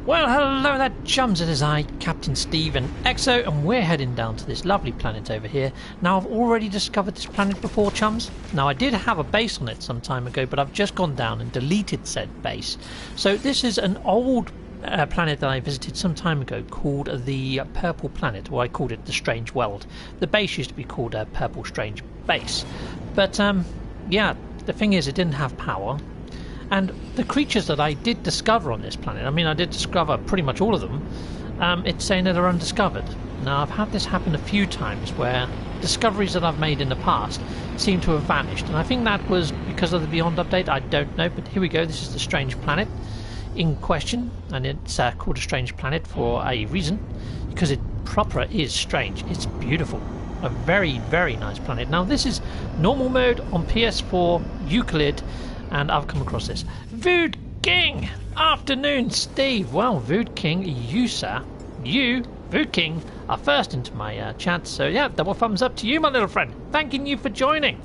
Well, hello there, chums. It is I, Captain Steve and Exo, and we're heading down to this lovely planet over here. Now, I've already discovered this planet before, chums. Now, I did have a base on it some time ago, but I've just gone down and deleted said base. So this is an old planet that I visited some time ago called the Purple Planet, or I called it the Strange World. The base used to be called Purple Strange Base. But, yeah, the thing is, it didn't have power. And the creatures that I did discover on this planet, I mean, I did discover pretty much all of them, it's saying that they're undiscovered. Now, I've had this happen a few times where discoveries that I've made in the past seem to have vanished. And I think that was because of the Beyond update, I don't know. But here we go, this is the Strange Planet in question. And it's called a Strange Planet for a reason, because it proper is strange. It's beautiful. A very, very nice planet. Now, this is normal mode on PS4, Euclid. And I've come across this. Vood King! Afternoon, Steve! Well, Vood King, you, sir. You, Vood King, are first into my chat. So, yeah, double thumbs up to you, my little friend. Thanking you for joining.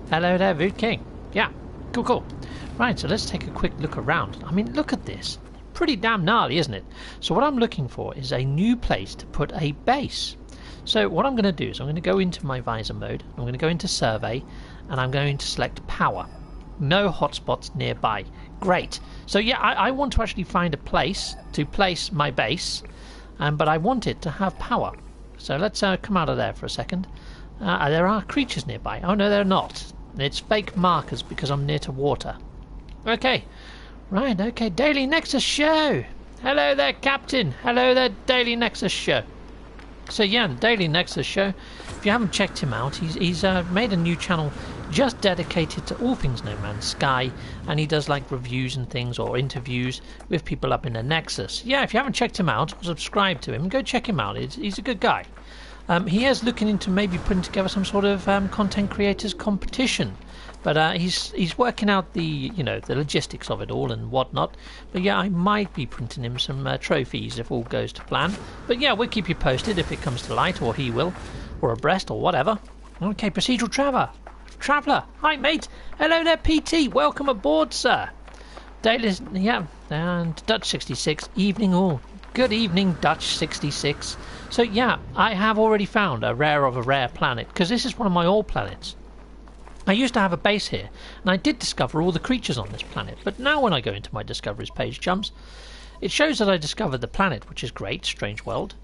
Hello there, Vood King. Yeah, cool, cool. Right, so let's take a quick look around. I mean, look at this. Pretty damn gnarly, isn't it? So what I'm looking for is a new place to put a base. So what I'm going to do is I'm going to go into my visor mode. I'm going to go into survey, and I'm going to select power. No hotspots nearby. Great. So yeah, I want to actually find a place to place my base, but I want it to have power. So let's come out of there for a second. There are creatures nearby. Oh no, they're not. It's fake markers because I'm near to water. Okay. Right, okay. Daily Nexus Show. Hello there, Captain. Hello there, Daily Nexus Show. So yeah, the Daily Nexus Show, if you haven't checked him out, he's made a new channel just dedicated to all things No Man's Sky, and he does like reviews and things, or interviews with people up in the Nexus. Yeah, if you haven't checked him out, subscribe to him, go check him out. He's a good guy. He is looking into maybe putting together some sort of content creators competition, but he's working out the the logistics of it all and whatnot. But yeah, I might be printing him some trophies if all goes to plan. But yeah, we'll keep you posted if it comes to light, or he will, or abreast, or whatever. Okay, procedural traveller. Hi, mate. Hello there, PT. Welcome aboard, sir. Daily, yeah, and Dutch 66. Evening all. Good evening, Dutch 66. So yeah, I have already found a rare of a rare planet, because this is one of my old planets. I used to have a base here, and I did discover all the creatures on this planet, but now when I go into my discoveries page, chums, it shows that I discovered the planet, which is great, Strange World,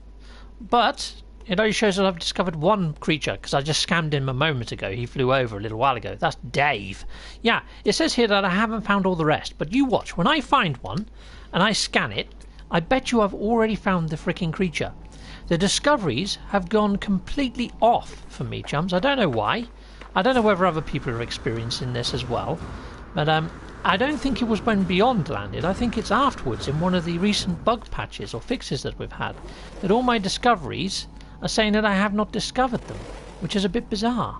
but it only shows that I've discovered one creature, because I just scammed him a moment ago. He flew over a little while ago. That's Dave. Yeah, it says here that I haven't found all the rest, but you watch. When I find one, and I scan it, I bet you I've already found the freaking creature. The discoveries have gone completely off for me, chums. I don't know why. I don't know whether other people are experiencing this as well, but I don't think it was when Beyond landed. I think it's afterwards in one of the recent bug patches or fixes that we've had that all my discoveries are saying that I have not discovered them, which is a bit bizarre.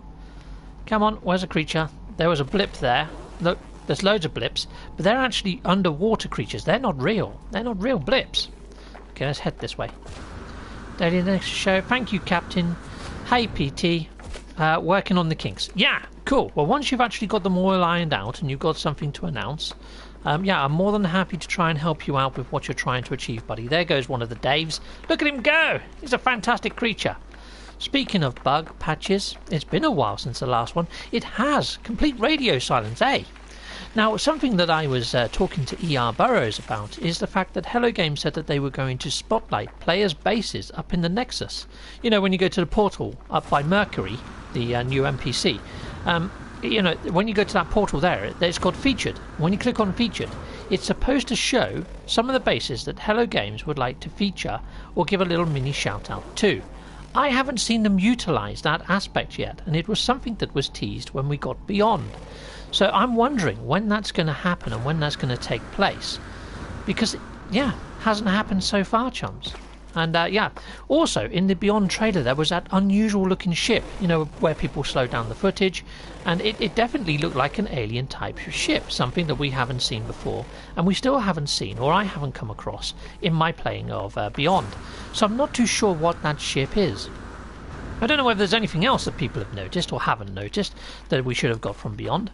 Come on, where's a creature? There was a blip there. Look, there's loads of blips, but they're actually underwater creatures. They're not real. They're not real blips. Okay, let's head this way. Daily Next Show. Thank you, Captain. Hey, PT. Working on the kinks. Yeah, cool. Well, once you've actually got them all ironed out and you've got something to announce, yeah, I'm more than happy to try and help you out with what you're trying to achieve, buddy. There goes one of the Daves. Look at him go! He's a fantastic creature. Speaking of bug patches, it's been a while since the last one. It has. Complete radio silence, eh? Now, something that I was talking to ER Burrows about is the fact that Hello Games said that they were going to spotlight players' bases up in the Nexus. You know, when you go to the portal up by Mercury, the new NPC, when you go to that portal there, it's called Featured. When you click on Featured, it's supposed to show some of the bases that Hello Games would like to feature or give a little mini shout out to. I haven't seen them utilise that aspect yet, and it was something that was teased when we got Beyond. So I'm wondering when that's going to happen and when that's going to take place. Because, yeah, hasn't happened so far, chums. And, yeah, also, in the Beyond trailer, there was that unusual-looking ship, where people slow down the footage, and it definitely looked like an alien-type ship, something that we haven't seen before, and we still haven't seen, or I haven't come across, in my playing of Beyond. So I'm not too sure what that ship is. I don't know whether there's anything else that people have noticed or haven't noticed that we should have got from Beyond.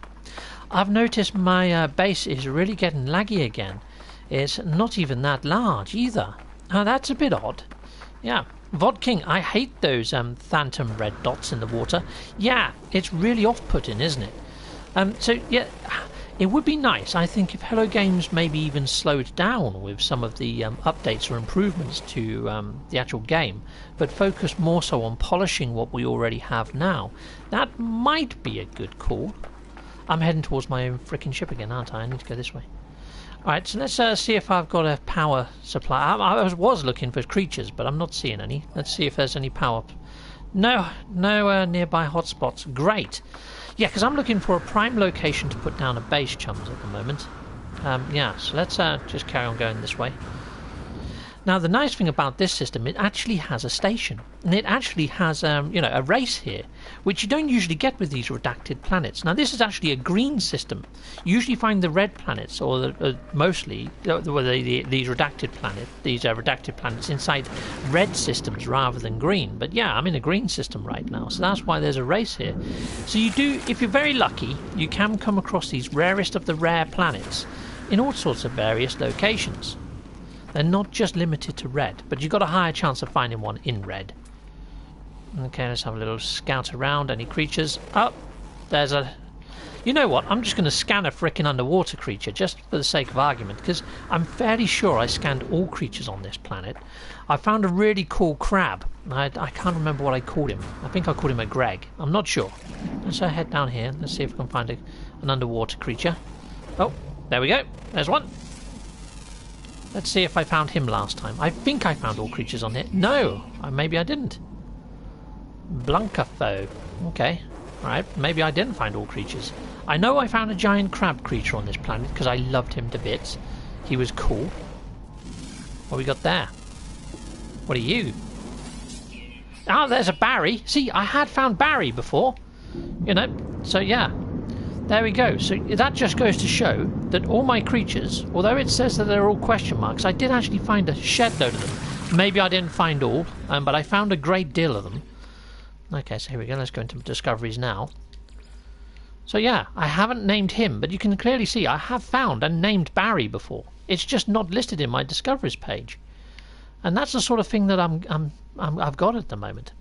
I've noticed my base is really getting laggy again. It's not even that large either. Oh, that's a bit odd. Yeah. Vod King, I hate those phantom red dots in the water. Yeah, it's really off-putting, isn't it? So, yeah, it would be nice, I think, if Hello Games maybe even slowed down with some of the updates or improvements to the actual game, but focused more so on polishing what we already have now. That might be a good call. I'm heading towards my own frickin' ship again, aren't I? I need to go this way. Alright, so let's see if I've got a power supply. I was looking for creatures, but I'm not seeing any. Let's see if there's any power. No nearby hotspots. Great. Yeah, because I'm looking for a prime location to put down a base, chums, at the moment. Yeah, so let's just carry on going this way. Now, the nice thing about this system, it actually has a station. And it actually has, you know, a race here, which you don't usually get with these redacted planets. Now, this is actually a green system. You usually find the red planets, or mostly these redacted planets inside red systems rather than green. But yeah, I'm in a green system right now, so that's why there's a race here. So you do, if you're very lucky, you can come across these rarest of the rare planets in all sorts of various locations. They're not just limited to red, but you've got a higher chance of finding one in red. Okay, let's have a little scout around. Any creatures? Oh, there's a... You know what? I'm just going to scan a frickin' underwater creature, just for the sake of argument, because I'm fairly sure I scanned all creatures on this planet. I found a really cool crab. I can't remember what I called him. I think I called him a Greg. I'm not sure. Let's head down here. Let's see if we can find an underwater creature. Oh, there we go. There's one. Let's see if I found him last time. I think I found all creatures on here. No, maybe I didn't. Blancafoe. Okay. Alright, maybe I didn't find all creatures. I know I found a giant crab creature on this planet because I loved him to bits. He was cool. What we got there? What are you? Ah, there's a Barry. See, I had found Barry before. You know, so yeah. There we go. So that just goes to show that all my creatures, although it says that they're all question marks, I did actually find a shed load of them. Maybe I didn't find all, but I found a great deal of them. Okay, so here we go. Let's go into discoveries now. So yeah, I haven't named him, but you can clearly see I have found and named Barry before. It's just not listed in my discoveries page, and that's the sort of thing that I've got at the moment.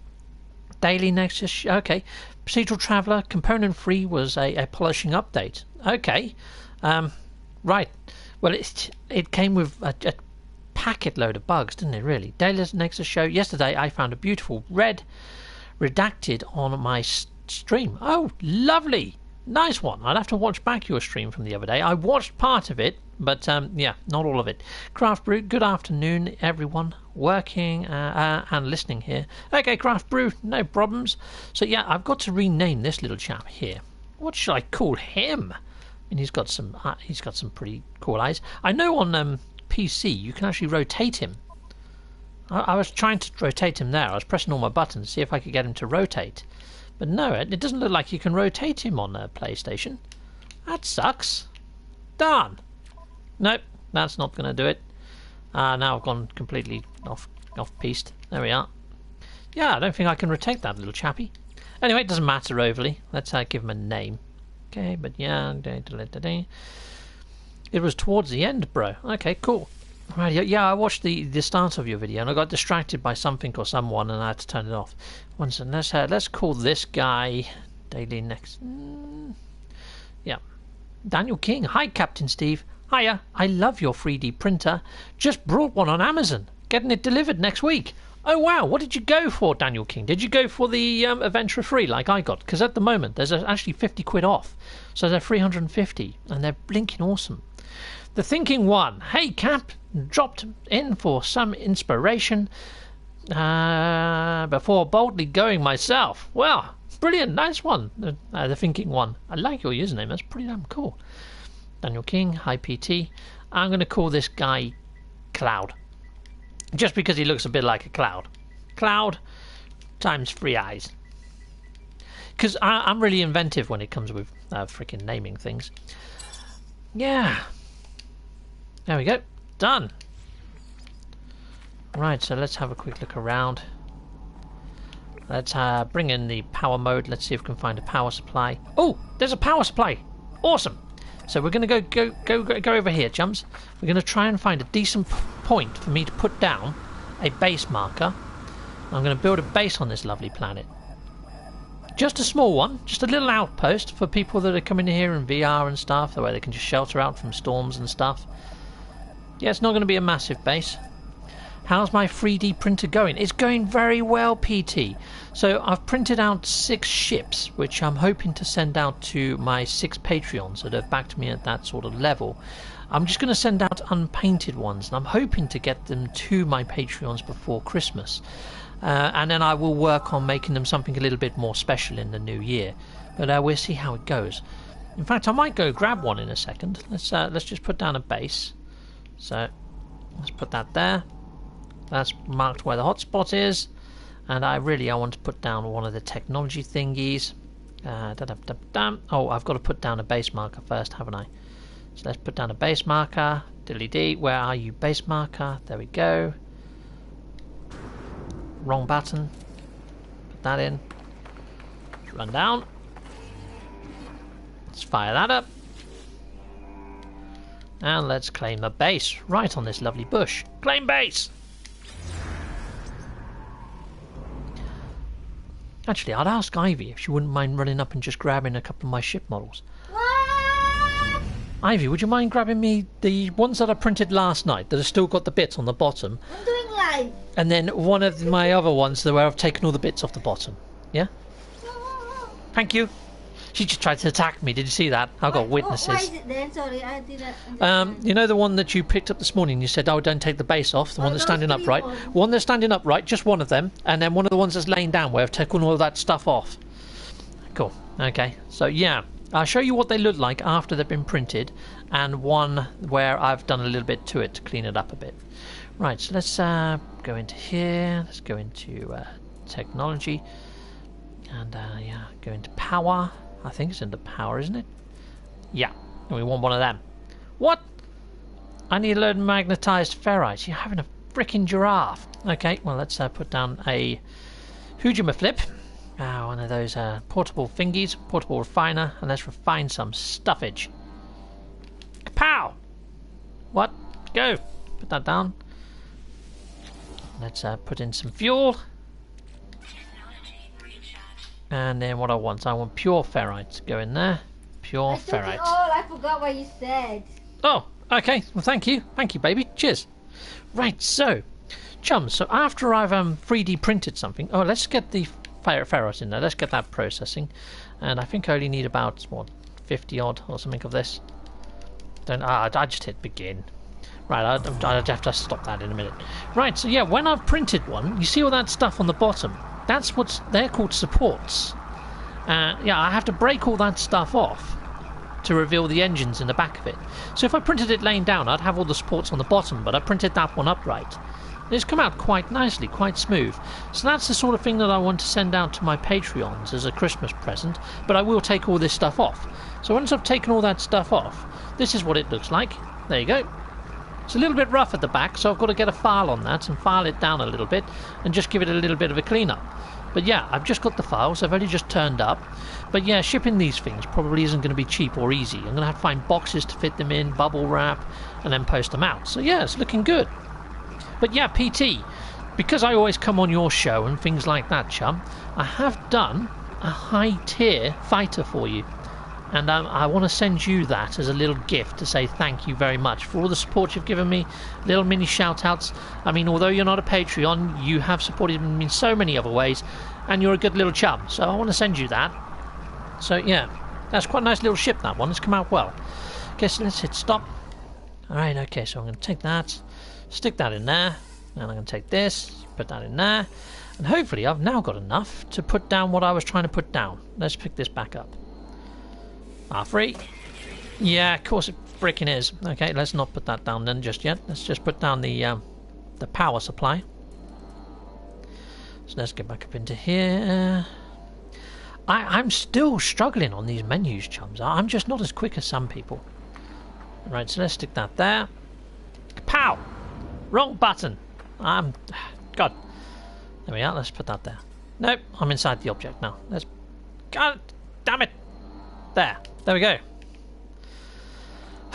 Daily Nexus, okay. Procedural Traveller, component free was a polishing update. Okay, right. Well, it came with a packet load of bugs, didn't it, really? Daily Nexus show, yesterday I found a beautiful red redacted on my stream. Oh, lovely. Nice one. I'd have to watch back your stream from the other day. I watched part of it, but yeah, not all of it. Craft Brew, good afternoon, everyone. Working and listening here. Okay, Craft Brew, no problems. So yeah, I've got to rename this little chap here. What should I call him? And he's got some pretty cool eyes. I know on PC you can actually rotate him. I was trying to rotate him there. I was pressing all my buttons to see if I could get him to rotate. But no, it doesn't look like you can rotate him on PlayStation. That sucks. Darn. Nope, that's not going to do it. Now I've gone completely off-piste. There we are. Yeah, I don't think I can rotate that little chappy. Anyway, it doesn't matter overly. Let's give him a name. Okay, but yeah. It was towards the end, bro. Okay, cool. Right, yeah, I watched the start of your video and I got distracted by something or someone and I had to turn it off. One second, let's call this guy Daily Next. Yeah, Daniel King. Hi, Captain Steve. Hiya. I love your 3D printer. Just brought one on Amazon. Getting it delivered next week. Oh wow, what did you go for, Daniel King? Did you go for the Adventure Free like I got? Because at the moment there's actually 50 quid off, so they're 350 and they're blinking awesome. The Thinking One. Hey Cap, dropped in for some inspiration before boldly going myself. Well, brilliant, nice one. The Thinking One. I like your username, that's pretty damn cool. Daniel King, hi PT. I'm going to call this guy Cloud. Just because he looks a bit like a cloud. Cloud times 3 eyes. Because I'm really inventive when it comes with freaking naming things. Yeah. There we go. Done. Right, so let's have a quick look around. Let's bring in the power mode. Let's see if we can find a power supply. Oh, there's a power supply. Awesome. So we're going to go over here, chums. We're going to try and find a decent point for me to put down a base marker. I'm going to build a base on this lovely planet. Just a small one, just a little outpost for people that are coming here in VR and stuff, where they can just shelter out from storms and stuff. Yeah, it's not going to be a massive base. How's my 3D printer going? It's going very well, PT. So I've printed out 6 ships, which I'm hoping to send out to my 6 Patreons that have backed me at that sort of level. I'm just going to send out unpainted ones, and I'm hoping to get them to my Patreons before Christmas. And then I will work on making them something a little bit more special in the new year. But we'll see how it goes. In fact, I might go grab one in a second. Let's just put down a base. So let's put that there. That's marked where the hotspot is. And I want to put down one of the technology thingies. Oh, I've got to put down a base marker first, haven't I? So let's put down a base marker. Diddly-dee, where are you, base marker? There we go. Wrong button. Put that in. Let's run down. Let's fire that up. And let's claim the base right on this lovely bush. Claim base! Actually, I'd ask Ivy if she wouldn't mind running up and just grabbing a couple of my ship models. What? Ivy, would you mind grabbing me the ones that I printed last night that have still got the bits on the bottom? I'm doing live. And then one of my other ones where I've taken all the bits off the bottom. Yeah? Thank you. She just tried to attack me. Did you see that? I've got witnesses. Why is it there? Sorry, I didn't. You know the one that you picked up this morning? You said, oh, don't take the base off. The one that's standing upright. One that's standing upright, just one of them. And then one of the ones that's laying down where I've taken all that stuff off. Cool. Okay. So, yeah. I'll show you what they look like after they've been printed. And one where I've done a little bit to it to clean it up a bit. Right. So let's go into here. Let's go into technology. And, yeah, go into power. I think it's into power, isn't it? Yeah, and we want one of them. What? I need a load of magnetized ferrite. You're having a freaking giraffe. Okay, well, let's put down a Hujima-flip. One of those portable thingies, portable refiner, and let's refine some stuffage. Kapow! What? Go! Put that down. Let's put in some fuel. And then what I want pure ferrite to go in there. Pure ferrite. Oh, I forgot what you said. Oh, okay. Well, thank you. Thank you, baby. Cheers. Right, so, chums, so after I've 3D printed something... Oh, let's get the ferrite in there. Let's get that processing. And I think I only need about, what, 50 odd or something of this. I just hit begin. Right, I'd have to stop that in a minute. Right, so yeah, when I've printed one, you see all that stuff on the bottom? That's they're called supports. Yeah, I have to break all that stuff off to reveal the engines in the back of it. So if I printed it laying down, I'd have all the supports on the bottom, but I printed that one upright. It's come out quite nicely, quite smooth. So that's the sort of thing that I want to send out to my Patreons as a Christmas present, but I will take all this stuff off. So once I've taken all that stuff off, this is what it looks like. There you go. It's a little bit rough at the back, so I've got to get a file on that and file it down a little bit and just give it a little bit of a clean-up. But yeah, I've just got the files, I've only just turned up. But yeah, shipping these things probably isn't going to be cheap or easy. I'm going to have to find boxes to fit them in, bubble wrap, and then post them out. So yeah, it's looking good. But yeah, PT, because I always come on your show and things like that, chum, I have done a high-tier fighter for you. And I want to send you that as a little gift to say thank you very much for all the support you've given me, little mini shout-outs. I mean, although you're not a Patreon, you have supported me in so many other ways, and you're a good little chum, so I want to send you that. So, yeah, that's quite a nice little ship, that one. It's come out well. Okay, so let's hit stop. Alright, okay, so I'm going to take that, stick that in there, and I'm going to take this, put that in there, and hopefully I've now got enough to put down what I was trying to put down. Let's pick this back up. R3. Yeah, of course it frickin' is. Okay, let's not put that down then just yet. Let's just put down the power supply. So let's get back up into here. I'm still struggling on these menus, chums. I'm just not as quick as some people. Right, so let's stick that there. Pow! Wrong button. God. There we are. Let's put that there. Nope, I'm inside the object now. God damn it. There we go.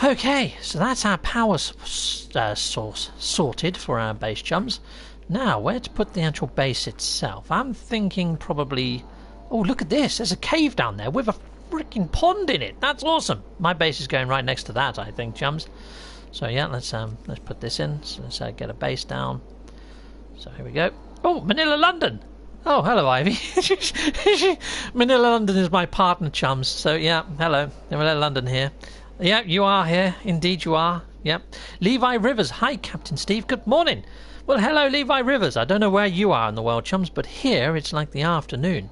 Okay, so that's our power source sorted for our base, chums. Now, where to put the actual base itself? I'm thinking probably... Oh, look at this. There's a cave down there with a freaking pond in it. That's awesome. My base is going right next to that, I think, chums. So, yeah, let's put this in. So let's get a base down. So, here we go. Oh, Manila, London. Oh, hello, Ivy. Manila, London is my partner, chums. So, yeah, hello. Manila, London here. Yeah, you are here. Indeed, you are. Yep. Levi Rivers. Hi, Captain Steve. Good morning. Well, hello, Levi Rivers. I don't know where you are in the world, chums, but here it's like the afternoon.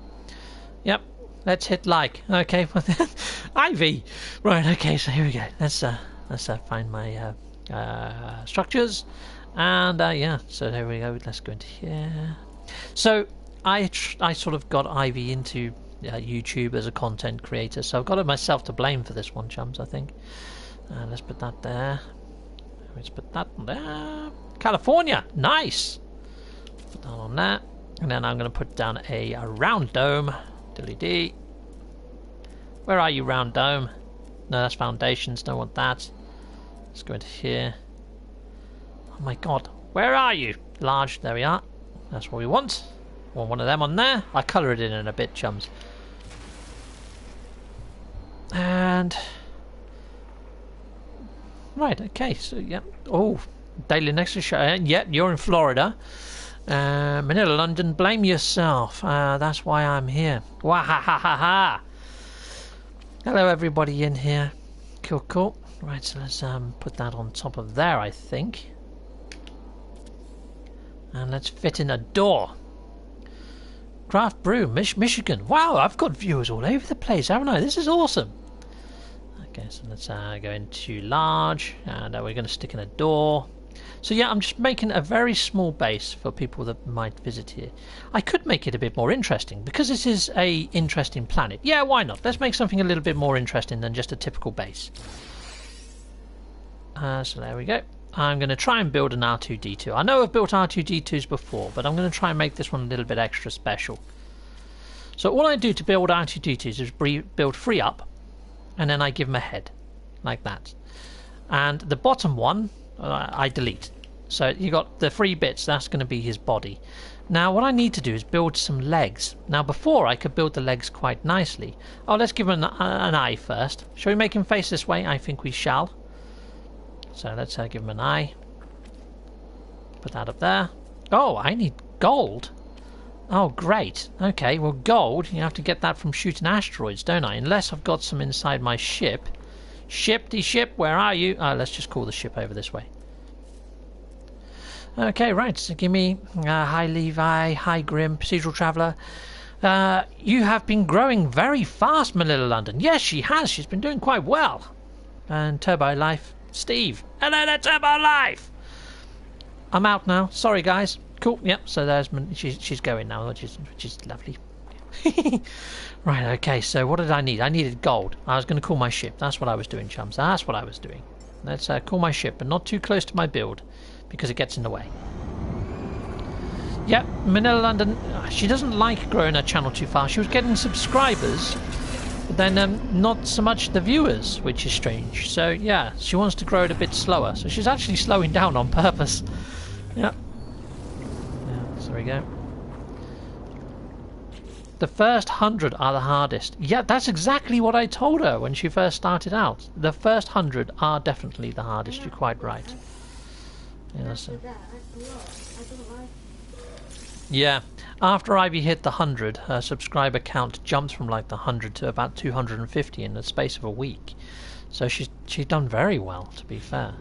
Yep. Let's hit like. Okay. Ivy. Right. Okay. So here we go. Let's find my structures, and yeah. So there we go. Let's go into here. So I sort of got Ivy into YouTube as a content creator, so I've got myself to blame for this one, chums. I think. Let's put that there. Let's put that there. California, nice. Put that on that, and then I'm going to put down a round dome. Dilly-dee. Where are you, round dome? No, that's foundations. Don't want that. Let's go into here. Oh my god, where are you? Large. There we are. That's what we want. Want one of them on there. I'll colour it in a bit, chums. And right. Okay. So yeah. Oh. Daily Nexus show. Yep, you're in Florida. Manila, London, blame yourself. That's why I'm here. Wah ha ha ha ha. Hello, everybody in here. Cool, cool. Right, so let's put that on top of there, I think. And let's fit in a door. Craft Brew, Michigan. Wow, I've got viewers all over the place, haven't I? This is awesome. Okay, so let's go into large, and we're going to stick in a door. So yeah, I'm just making a very small base for people that might visit here. I could make it a bit more interesting, because this is a interesting planet. Yeah, why not? Let's make something a little bit more interesting than just a typical base. So there we go. I'm going to try and build an R2-D2. I know I've built R2-D2s before, but I'm going to try and make this one a little bit extra special. So all I do to build R2-D2s is build 3 up, and then I give him a head, like that. And the bottom one, I delete. So you got the 3 bits, that's going to be his body. Now what I need to do is build some legs. Now before I could build the legs quite nicely. Oh, let's give him an eye first. Shall we make him face this way? I think we shall. So let's give him an eye. Put that up there. Oh, I need gold. Oh, great. Okay, well, gold, you have to get that from shooting asteroids, don't I? Unless I've got some inside my ship. Shipty ship, where are you? Let's just call the ship over this way. Okay, right, so give me... hi, Levi. Hi, Grim. Procedural Traveller. You have been growing very fast, Manila, London. Yes, she has. She's been doing quite well. And Turbo Life. Steve. Hello there, Turbo Life. I'm out now. Sorry, guys. Cool. Yep. So there's she's going now, which is lovely. Right. Okay. So what did I need? I needed gold. I was going to call my ship. That's what I was doing, chums. That's what I was doing. Let's call my ship, but not too close to my build, because it gets in the way. Yep. Manila, London. She doesn't like growing her channel too fast. She was getting subscribers, but then not so much the viewers, which is strange. So yeah, she wants to grow it a bit slower. So she's actually slowing down on purpose. Yep. There we go. The first 100 are the hardest. Yeah, that's exactly what I told her when she first started out. The first 100 are definitely the hardest. You're quite right. Yeah, so. Yeah, after Ivy hit the 100, her subscriber count jumped from like the 100 to about 250 in the space of a week. So she's done very well, to be fair.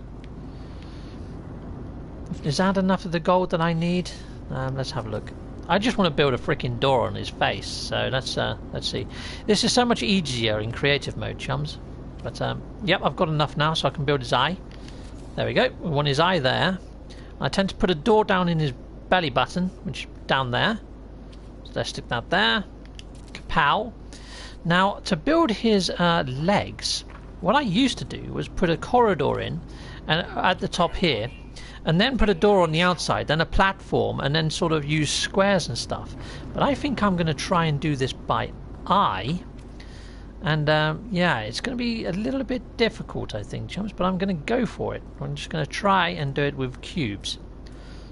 Is that enough of the gold that I need? Let's have a look. I just want to build a freaking door on his face. So let's see. This is so much easier in creative mode, chums. But yep, I've got enough now, so I can build his eye. There we go. We want his eye there. I tend to put a door down in his belly button, which down there. So let's stick that there. Kapow. Now to build his legs, what I used to do was put a corridor in, and at the top here. And then put a door on the outside, then a platform, and then sort of use squares and stuff. But I think I'm going to try and do this by eye, And yeah, it's going to be a little bit difficult, I think, chums, but I'm going to go for it. I'm just going to try and do it with cubes.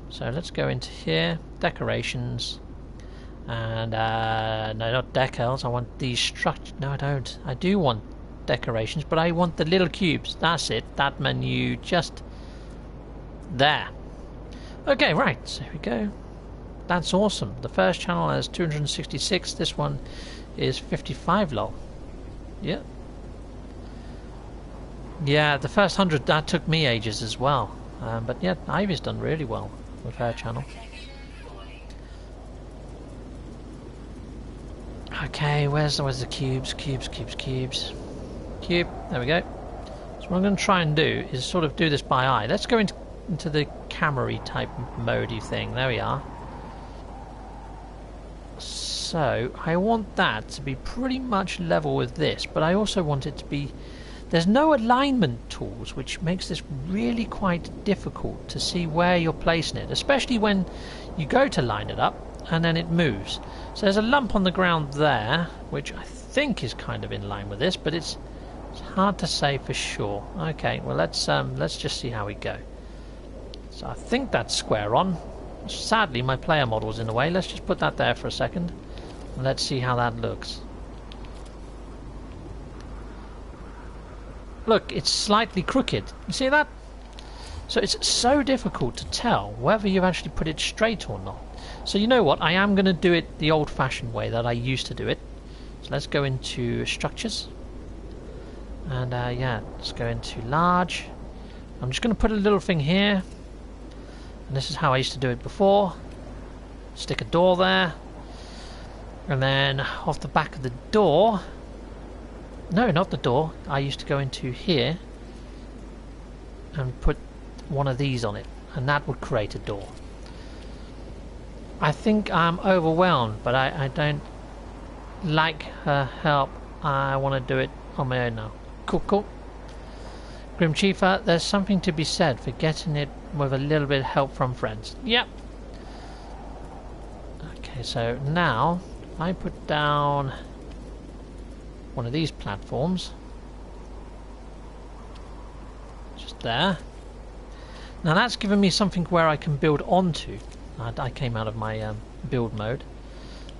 So let's go into here, decorations, and no, not decals. I want these structures. No, I don't. I do want decorations, but I want the little cubes. That's it. That menu just there. Okay, right. So here we go. That's awesome. The first channel has 266. This one is 55 lol. Yeah. Yeah, the first 100, that took me ages as well. But yeah, Ivy's done really well with her channel. Okay, where's the cubes? Cube. There we go. So what I'm going to try and do is sort of do this by eye. Let's go into the camera-y type mode-y thing. There we are. So I want that to be pretty much level with this, but I also want it to be... There's no alignment tools, which makes this really quite difficult to see where you're placing it, especially when you go to line it up and then it moves. So there's a lump on the ground there, which I think is kind of in line with this, but it's hard to say for sure. Okay, well let's just see how we go. So I think that's square on. Sadly, my player model's in the way. Let's just put that there for a second. And let's see how that looks. Look, it's slightly crooked. You see that? So it's so difficult to tell whether you've actually put it straight or not. So you know what? I am going to do it the old-fashioned way that I used to do it. So let's go into structures. And yeah, let's go into large. I'm just going to put a little thing here. And this is how I used to do it before. Stick a door there. And then off the back of the door... No, not the door. I used to go into here and put one of these on it. And that would create a door. I think I'm overwhelmed, but I don't like her help. I want to do it on my own now. Cool. Grim Chiefer, there's something to be said for getting it with a little bit of help from friends. Yep. Okay, so now I put down one of these platforms. Just there. Now that's given me something where I can build onto. I came out of my build mode.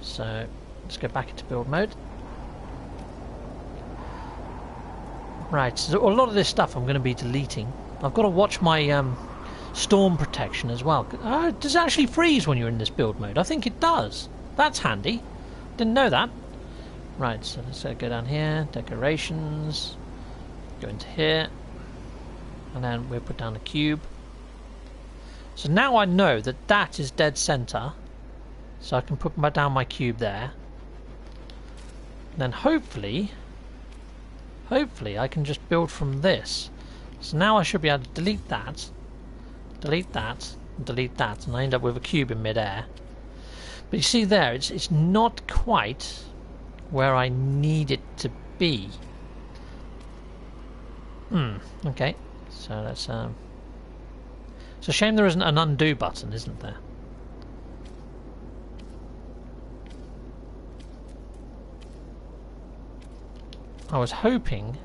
So let's go back into build mode. Right, so a lot of this stuff I'm going to be deleting. I've got to watch my storm protection as well. Does it actually freeze when you're in this build mode? I think it does. That's handy. Didn't know that. Right, so let's go down here, decorations, go into here, and then we'll put down a cube. So now I know that that is dead center, so I can put down my cube there. And then hopefully I can just build from this. So now I should be able to delete that, and I end up with a cube in midair. But you see there, it's not quite where I need it to be. Okay. So let's it's a shame there isn't an undo button, isn't there? I was hoping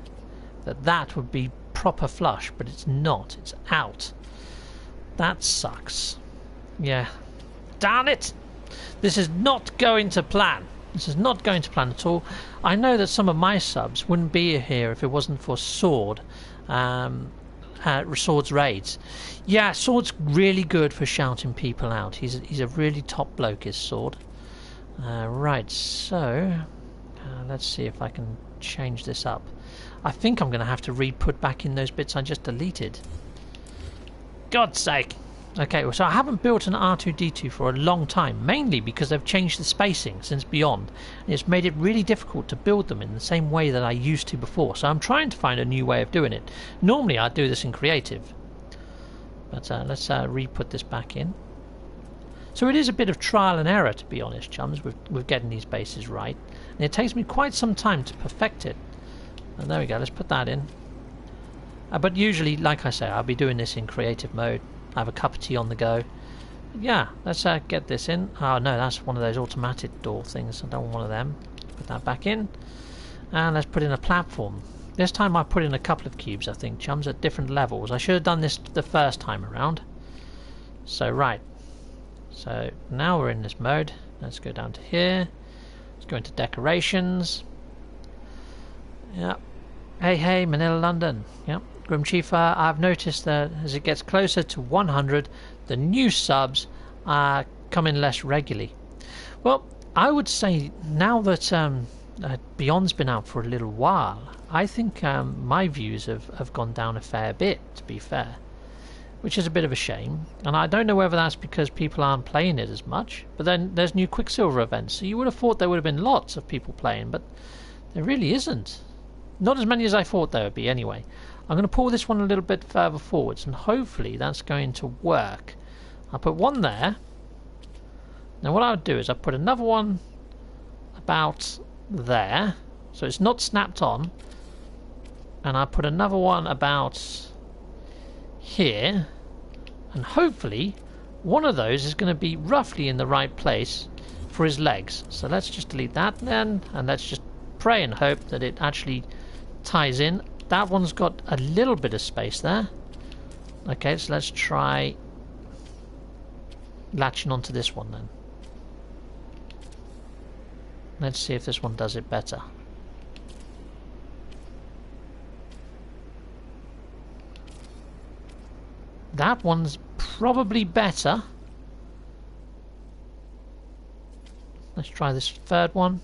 that that would be proper flush, but it's not. It's out. That sucks. Yeah. Darn it! This is not going to plan. This is not going to plan at all. I know that some of my subs wouldn't be here if it wasn't for Sword. Sword's raids. Yeah, Sword's really good for shouting people out. He's a really top bloke, is Sword. Right, so let's see if I can change this up. I think I'm going to have to re-put back in those bits I just deleted. God's sake! Okay, so I haven't built an R2-D2 for a long time, mainly because they've changed the spacing since Beyond, and it's made it really difficult to build them in the same way that I used to before, so I'm trying to find a new way of doing it. Normally I'd do this in Creative, but let's re-put this back in. So it is a bit of trial and error, to be honest, chums, with getting these bases right, and it takes me quite some time to perfect it. And there we go, let's put that in. But usually, like I say, I'll be doing this in Creative mode. I have a cup of tea on the go. Yeah, let's get this in. Oh no, that's one of those automatic door things. I don't want one of them. Put that back in. And let's put in a platform. This time I put in a couple of cubes, I think, chums, at different levels. I should have done this the first time around. So, right. So, now we're in this mode. Let's go down to here. Let's go into decorations. Yep. Hey, hey, Manila, London. Yep. Grim Chiefer, I've noticed that as it gets closer to 100, the new subs are coming less regularly. Well, I would say now that Beyond's been out for a little while, I think my views have gone down a fair bit, to be fair, which is a bit of a shame. And I don't know whether that's because people aren't playing it as much, but then there's new Quicksilver events, so you would have thought there would have been lots of people playing, but there really isn't. Not as many as I thought there would be anyway. I'm going to pull this one a little bit further forwards, and hopefully that's going to work. I'll put one there. Now what I would do is I'll put another one about there, so it's not snapped on, and I'll put another one about here, and hopefully one of those is going to be roughly in the right place for his legs. So let's just delete that then, and let's just pray and hope that it actually ties in. That one's got a little bit of space there. Okay, so let's try latching onto this one then. Let's see if this one does it better. That one's probably better. Let's try this third one.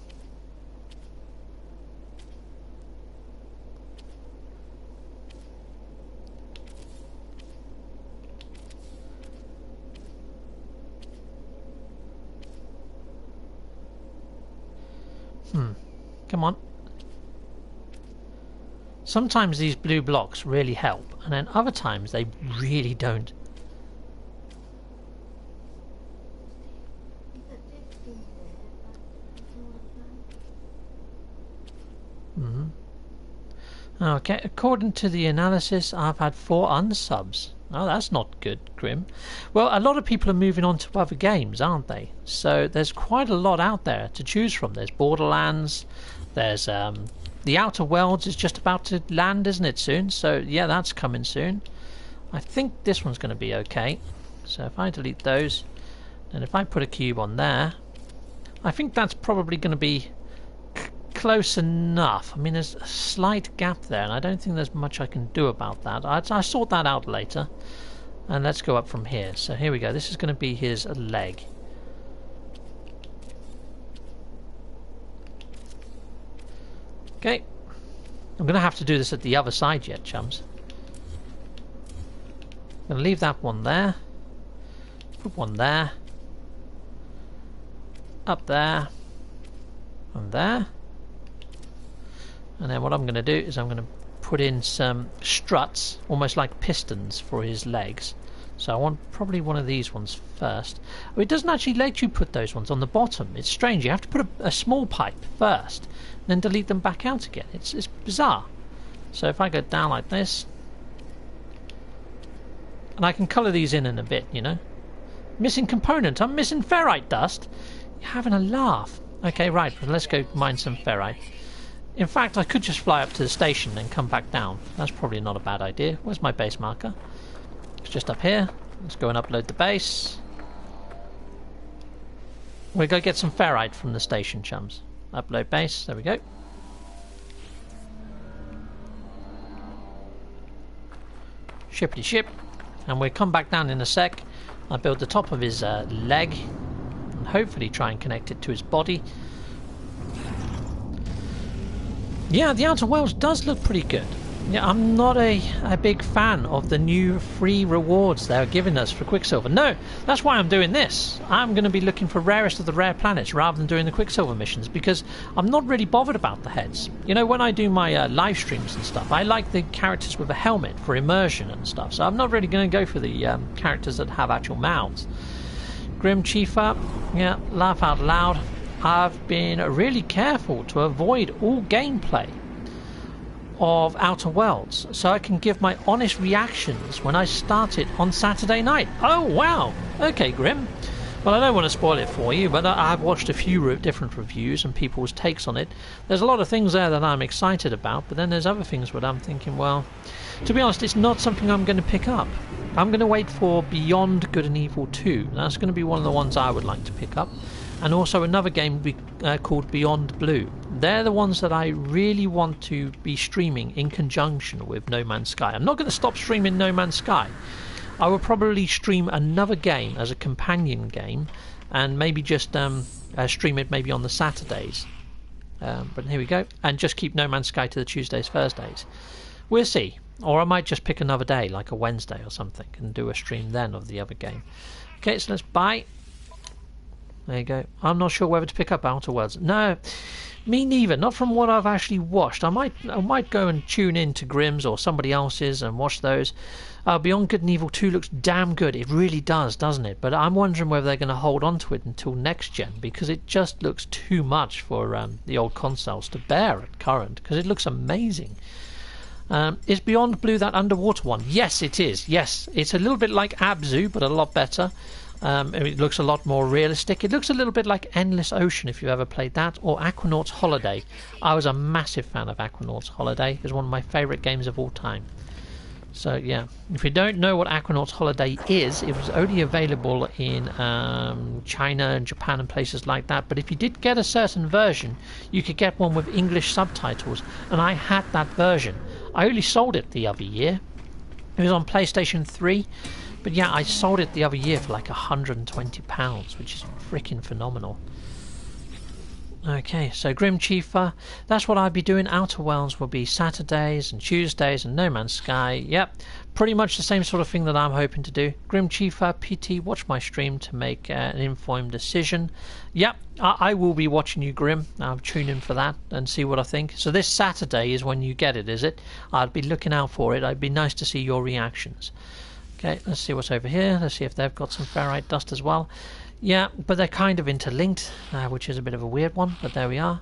Come on. Sometimes these blue blocks really help, and then other times they really don't. Okay, according to the analysis, I've had 4 unsubs. Oh, that's not good, Grim. Well, a lot of people are moving on to other games, aren't they? So there's quite a lot out there to choose from. There's Borderlands, there's The Outer Worlds is just about to land, isn't it, soon? So yeah, that's coming soon. I think this one's going to be okay. So if I delete those, and if I put a cube on there, I think that's probably going to be close enough. I mean, there's a slight gap there, and I don't think there's much I can do about that. I'll sort that out later. And let's go up from here. So here we go. This is going to be his leg. Okay. I'm going to have to do this at the other side yet, chums. I'm going to leave that one there. Put one there. Up there. And there. And then what I'm going to do is I'm going to put in some struts, almost like pistons, for his legs. So I want probably one of these ones first. Oh, it doesn't actually let you put those ones on the bottom. It's strange. You have to put a small pipe first, and then delete them back out again. It's bizarre. So if I go down like this, and I can colour these in a bit, you know. Missing component. I'm missing ferrite dust. You're having a laugh. Okay, right. Let's go mine some ferrite. In fact, I could just fly up to the station and come back down. That's probably not a bad idea. Where's my base marker? It's just up here. Let's go and upload the base. We'll go get some ferrite from the station, chums. Upload base. There we go. Shippity ship. And we'll come back down in a sec. I'll build the top of his leg. And hopefully try and connect it to his body. Yeah, the Outer Worlds does look pretty good. Yeah, I'm not a big fan of the new free rewards they're giving us for Quicksilver. No, that's why I'm doing this. I'm going to be looking for rarest of the rare planets rather than doing the Quicksilver missions, because I'm not really bothered about the heads. You know, when I do my live streams and stuff, I like the characters with a helmet for immersion and stuff, so I'm not really going to go for the characters that have actual mouths. Grim Chiefer, yeah, laugh out loud. I've been really careful to avoid all gameplay of Outer Worlds so I can give my honest reactions when I start it on Saturday night. Oh wow, okay Grim. Well, I don't want to spoil it for you, but I've watched a few different reviews and people's takes on it. There's a lot of things there that I'm excited about, but then there's other things where I'm thinking, well, to be honest, it's not something I'm going to pick up. I'm going to wait for Beyond Good and Evil 2. That's going to be one of the ones I would like to pick up. And also another game called Beyond Blue. They're the ones that I really want to be streaming in conjunction with No Man's Sky. I'm not going to stop streaming No Man's Sky. I will probably stream another game as a companion game, and maybe just stream it maybe on the Saturdays. But here we go, and just keep No Man's Sky to the Tuesdays, Thursdays. We'll see. Or I might just pick another day, like a Wednesday or something, and do a stream then of the other game. Okay, so let's buy. There you go. I'm not sure whether to pick up Outer Worlds. No, me neither. Not from what I've actually watched. I might go and tune in to Grimm's or somebody else's and watch those. Beyond Good and Evil 2 looks damn good. It really does, doesn't it? But I'm wondering whether they're going to hold on to it until next gen, because it just looks too much for the old consoles to bear at current, because it looks amazing. Is Beyond Blue that underwater one? Yes, it is. Yes, it's a little bit like Abzu, but a lot better. It looks a lot more realistic. It looks a little bit like Endless Ocean, if you've ever played that, or Aquanaut's Holiday. I was a massive fan of Aquanaut's Holiday. It was one of my favourite games of all time. So yeah, if you don't know what Aquanaut's Holiday is, it was only available in China and Japan and places like that. But if you did get a certain version, you could get one with English subtitles, and I had that version. I only sold it the other year. It was on PlayStation 3. But yeah, I sold it the other year for like £120, which is freaking phenomenal. Okay, so Grim Chiefer, that's what I'd be doing. Outer Worlds will be Saturdays and Tuesdays, and No Man's Sky. Yep, pretty much the same sort of thing that I'm hoping to do. Grim Chiefer, PT, watch my stream to make an informed decision. Yep, I will be watching you, Grim. I'll tune in for that and see what I think. So this Saturday is when you get it, is it? I'd be looking out for it. It'd be nice to see your reactions. Okay, let's see what's over here. Let's see if they've got some ferrite dust as well. Yeah, but they're kind of interlinked, which is a bit of a weird one, but there we are.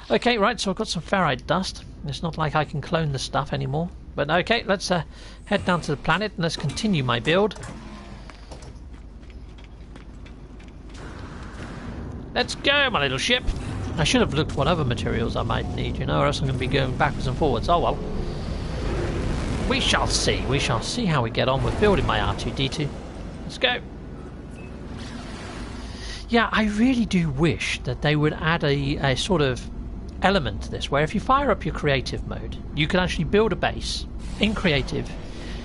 Okay, right, so I've got some ferrite dust. It's not like I can clone the stuff anymore. But okay, let's head down to the planet and let's continue my build. Let's go, my little ship. I should have looked what other materials I might need, you know, or else I'm going to be going backwards and forwards. Oh well. We shall see. We shall see how we get on with building my R2-D2. Let's go. Yeah, I really do wish that they would add a sort of element to this, where if you fire up your creative mode, you can actually build a base in creative,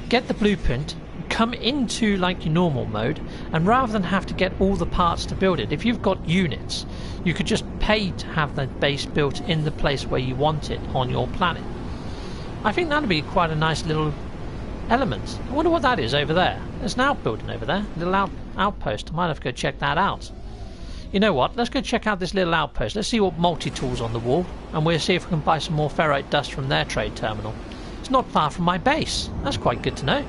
get the blueprint, come into like your normal mode, and rather than have to get all the parts to build it, if you've got units, you could just pay to have that base built in the place where you want it on your planet. I think that'd be quite a nice little element. I wonder what that is over there. There's an outbuilding over there, a little outpost. I might have to go check that out. You know what, let's go check out this little outpost. Let's see what multi-tool's on the wall, and we'll see if we can buy some more ferrite dust from their trade terminal. It's not far from my base. That's quite good to know.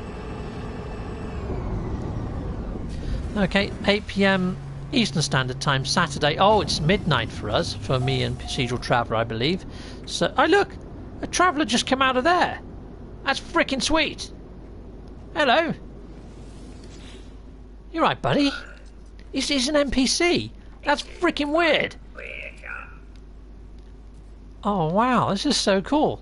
Okay, 8 PM Eastern Standard Time, Saturday. Oh, it's midnight for us, for me and Procedural Traveller, I believe. So, oh look, a Traveller just came out of there. That's freaking sweet. Hello. You're right, buddy. He's an NPC. That's freaking weird. Oh wow, this is so cool.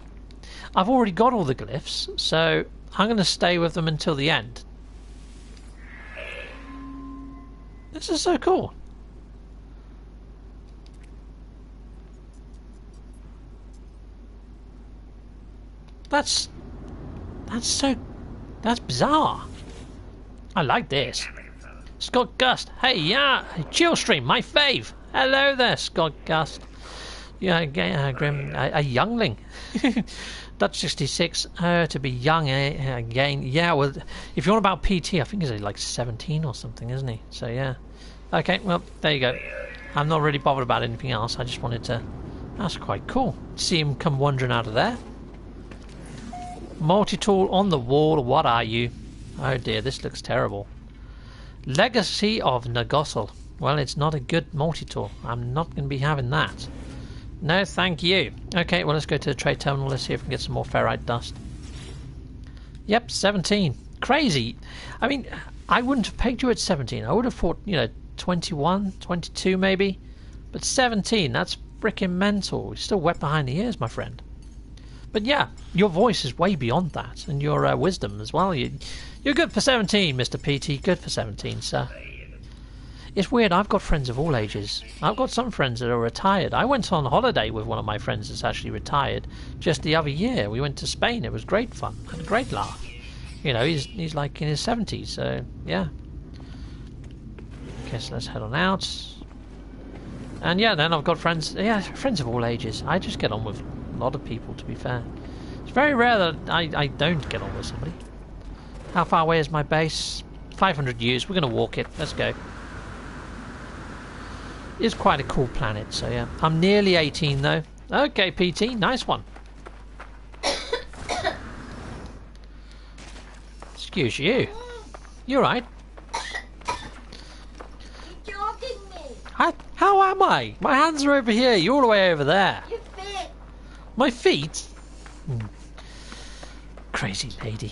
I've already got all the glyphs, so I'm going to stay with them until the end. This is so cool. That's bizarre. I like this. Scott Gust, hey, yeah, Chill Stream, my fave. Hello there, Scott Gust. Yeah, Grim, a youngling. Dutch 66, to be young again. Yeah, well, if you're on about PT, I think he's like 17 or something, isn't he? So, yeah. Okay, well, there you go. I'm not really bothered about anything else. I just wanted to... That's quite cool. See him come wandering out of there. Multi-tool on the wall, what are you? Oh dear, this looks terrible. Legacy of Nagosel. Well, it's not a good multi-tool. I'm not going to be having that. No, thank you. Okay, well, let's go to the trade terminal. Let's see if we can get some more ferrite dust. Yep, 17. Crazy. I mean, I wouldn't have pegged you at 17. I would have thought, you know, 21, 22 maybe. But 17, that's freaking mental. You're still wet behind the ears, my friend. But yeah, your voice is way beyond that, and your wisdom as well. You're good for 17, Mr. PT. Good for 17, sir. It's weird, I've got friends of all ages. I've got some friends that are retired. I went on holiday with one of my friends that's actually retired just the other year. We went to Spain. It was great fun. Had a great laugh. You know, he's like in his 70s, so yeah. Okay, so let's head on out. And yeah, then I've got friends of all ages. I just get on with a lot of people, to be fair. It's very rare that I don't get on with somebody. How far away is my base? 500 years. We're going to walk it. Let's go. It's quite a cool planet, so yeah. I'm nearly 18 though. Okay, PT, nice one. Excuse you. You're right. You're joking me. How am I? My hands are over here. You're all the way over there. Your feet. My feet? Crazy lady.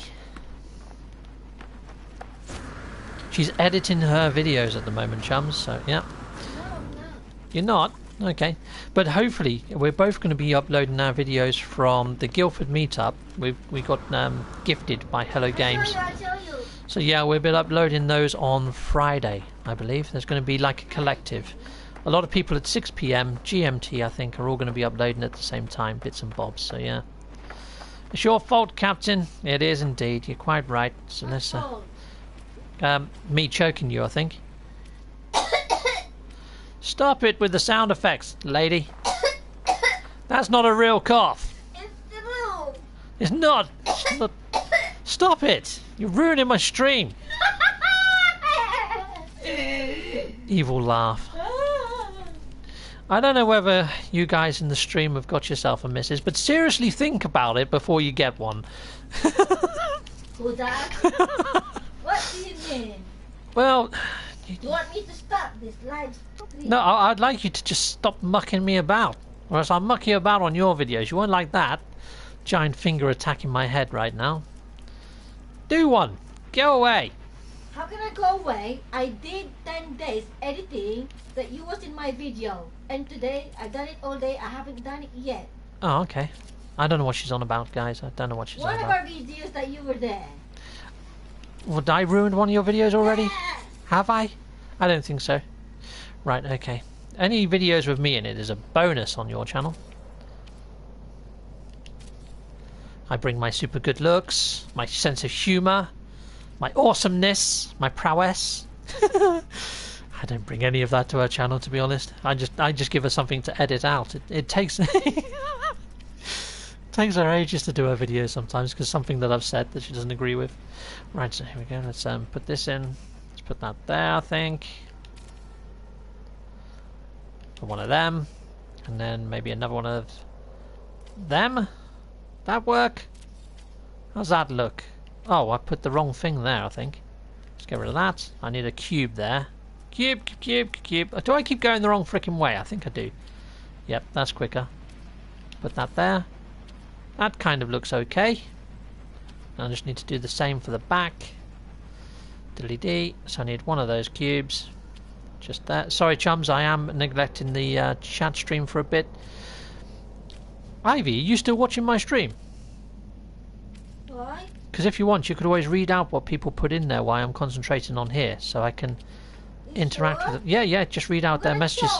She's editing her videos at the moment, chums, so yeah. You're not? Okay. But hopefully, we're both going to be uploading our videos from the Guildford meetup. We got gifted by Hello Games. I'll show you. So yeah, we'll be uploading those on Friday, I believe. There's going to be like a collective. A lot of people at 6 PM GMT, I think, are all going to be uploading at the same time, bits and bobs, so yeah. It's your fault, Captain. It is indeed. You're quite right. So let's, me choking you, I think. Stop it with the sound effects, lady. That's not a real cough. It's true. It's not. Stop it. You're ruining my stream. Evil laugh. I don't know whether you guys in the stream have got yourself a missus, but seriously think about it before you get one. Who's that? What do you mean? Well... You want me to stop this live stream? No, I'd like you to just stop mucking me about. Or else I'll muck you about on your videos. You won't like that. Giant finger attacking my head right now. Do one. Go away. How can I go away? I did 10 days editing that you was in my video. And today, I done it all day. I haven't done it yet. Oh, okay. I don't know what she's on about, guys. I don't know what she's on One of about. our videos that you were there. Well, I ruined one of your videos already? Yeah. Have I? I don't think so. Right, okay. Any videos with me in it is a bonus on your channel. I bring my super good looks, my sense of humour, my awesomeness, my prowess. I don't bring any of that to her channel, to be honest. I just give her something to edit out. It takes takes her ages to do her videos sometimes because something that I've said that she doesn't agree with. Right, so here we go. Let's put this in. Put that there, I think. Put one of them, and then maybe another one of them. That work? How's that look? Oh, I put the wrong thing there, I think. Let's get rid of that. I need a cube there. Cube, cube, cube. Do I keep going the wrong freaking way? I think I do. Yep, that's quicker. Put that there. That kind of looks okay. I just need to do the same for the back. Diddly-dee. So I need one of those cubes. Just that. Sorry, chums, I am neglecting the chat stream for a bit. Ivy, are you still watching my stream? Why? Because if you want, you could always read out what people put in there while I'm concentrating on here, so I can interact with them. Yeah, yeah, just read out their messages.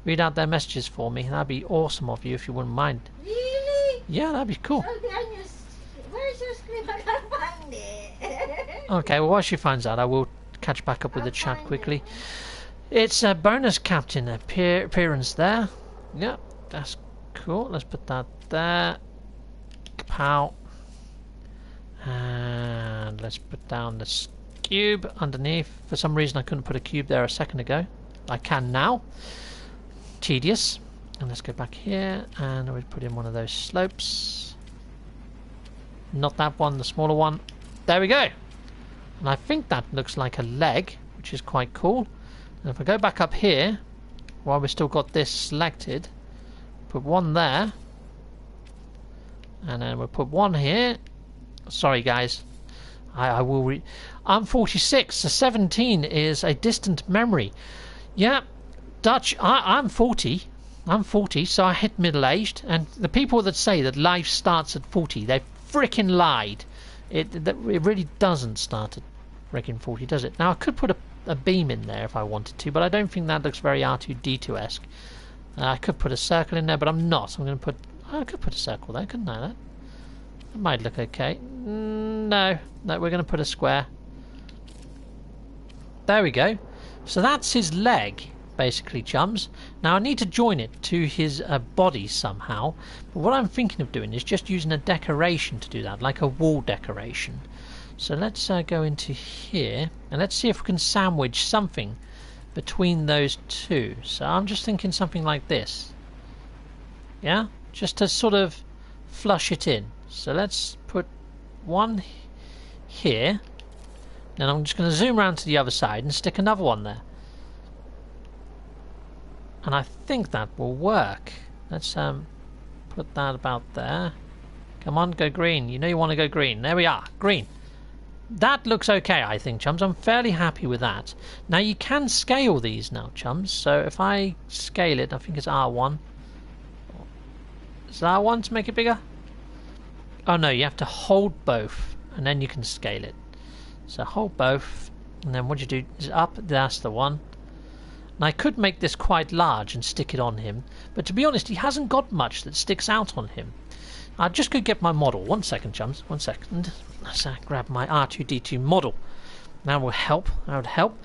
Read out their messages for me. That'd be awesome of you if you wouldn't mind. Really? Yeah, that'd be cool. Where's your screen? I can't find it. Okay, well, while she finds out, I will catch back up with the chat quickly. It's a bonus captain appearance there. Yeah, that's cool. Let's put that there. Kapow. And let's put down this cube underneath. For some reason, I couldn't put a cube there a second ago. I can now. Tedious. And let's go back here, and we put in one of those slopes. Not that one, the smaller one. There we go. And I think that looks like a leg, which is quite cool. And if I go back up here, while we've still got this selected, put one there, and then we'll put one here. Sorry guys, I will I'm 46, so 17 is a distant memory. Yeah, Dutch, I'm 40. I'm 40, so I hit middle-aged. And the people that say that life starts at 40, they frickin' lied. It really doesn't start at frickin' 40, does it? Now, I could put a beam in there if I wanted to, but I don't think that looks very R2-D2-esque. I could put a circle in there, but I'm not. I'm going to put... I could put a circle there, couldn't I? That might look okay. No, we're going to put a square. There we go. So that's his leg, basically, chums. Now I need to join it to his body somehow. But what I'm thinking of doing is just using a decoration to do that, like a wall decoration. So let's go into here, and let's see if we can sandwich something between those two. So I'm just thinking something like this. Yeah? Just to sort of flush it in. So let's put one here. Then I'm just going to zoom around to the other side and stick another one there. And I think that will work. Let's put that about there. Come on, go green. You know you want to go green. There we are. Green. That looks okay, I think, chums. I'm fairly happy with that. Now, you can scale these now, chums. So if I scale it, I think it's R1. Is it R1 to make it bigger? Oh, no, you have to hold both, and then you can scale it. So hold both, and then what you do is up. That's the one. And I could make this quite large and stick it on him, but to be honest, he hasn't got much that sticks out on him. I just could get my model. 1 second, chums. 1 second. Let's grab my R2-D2 model. That will help. That would help.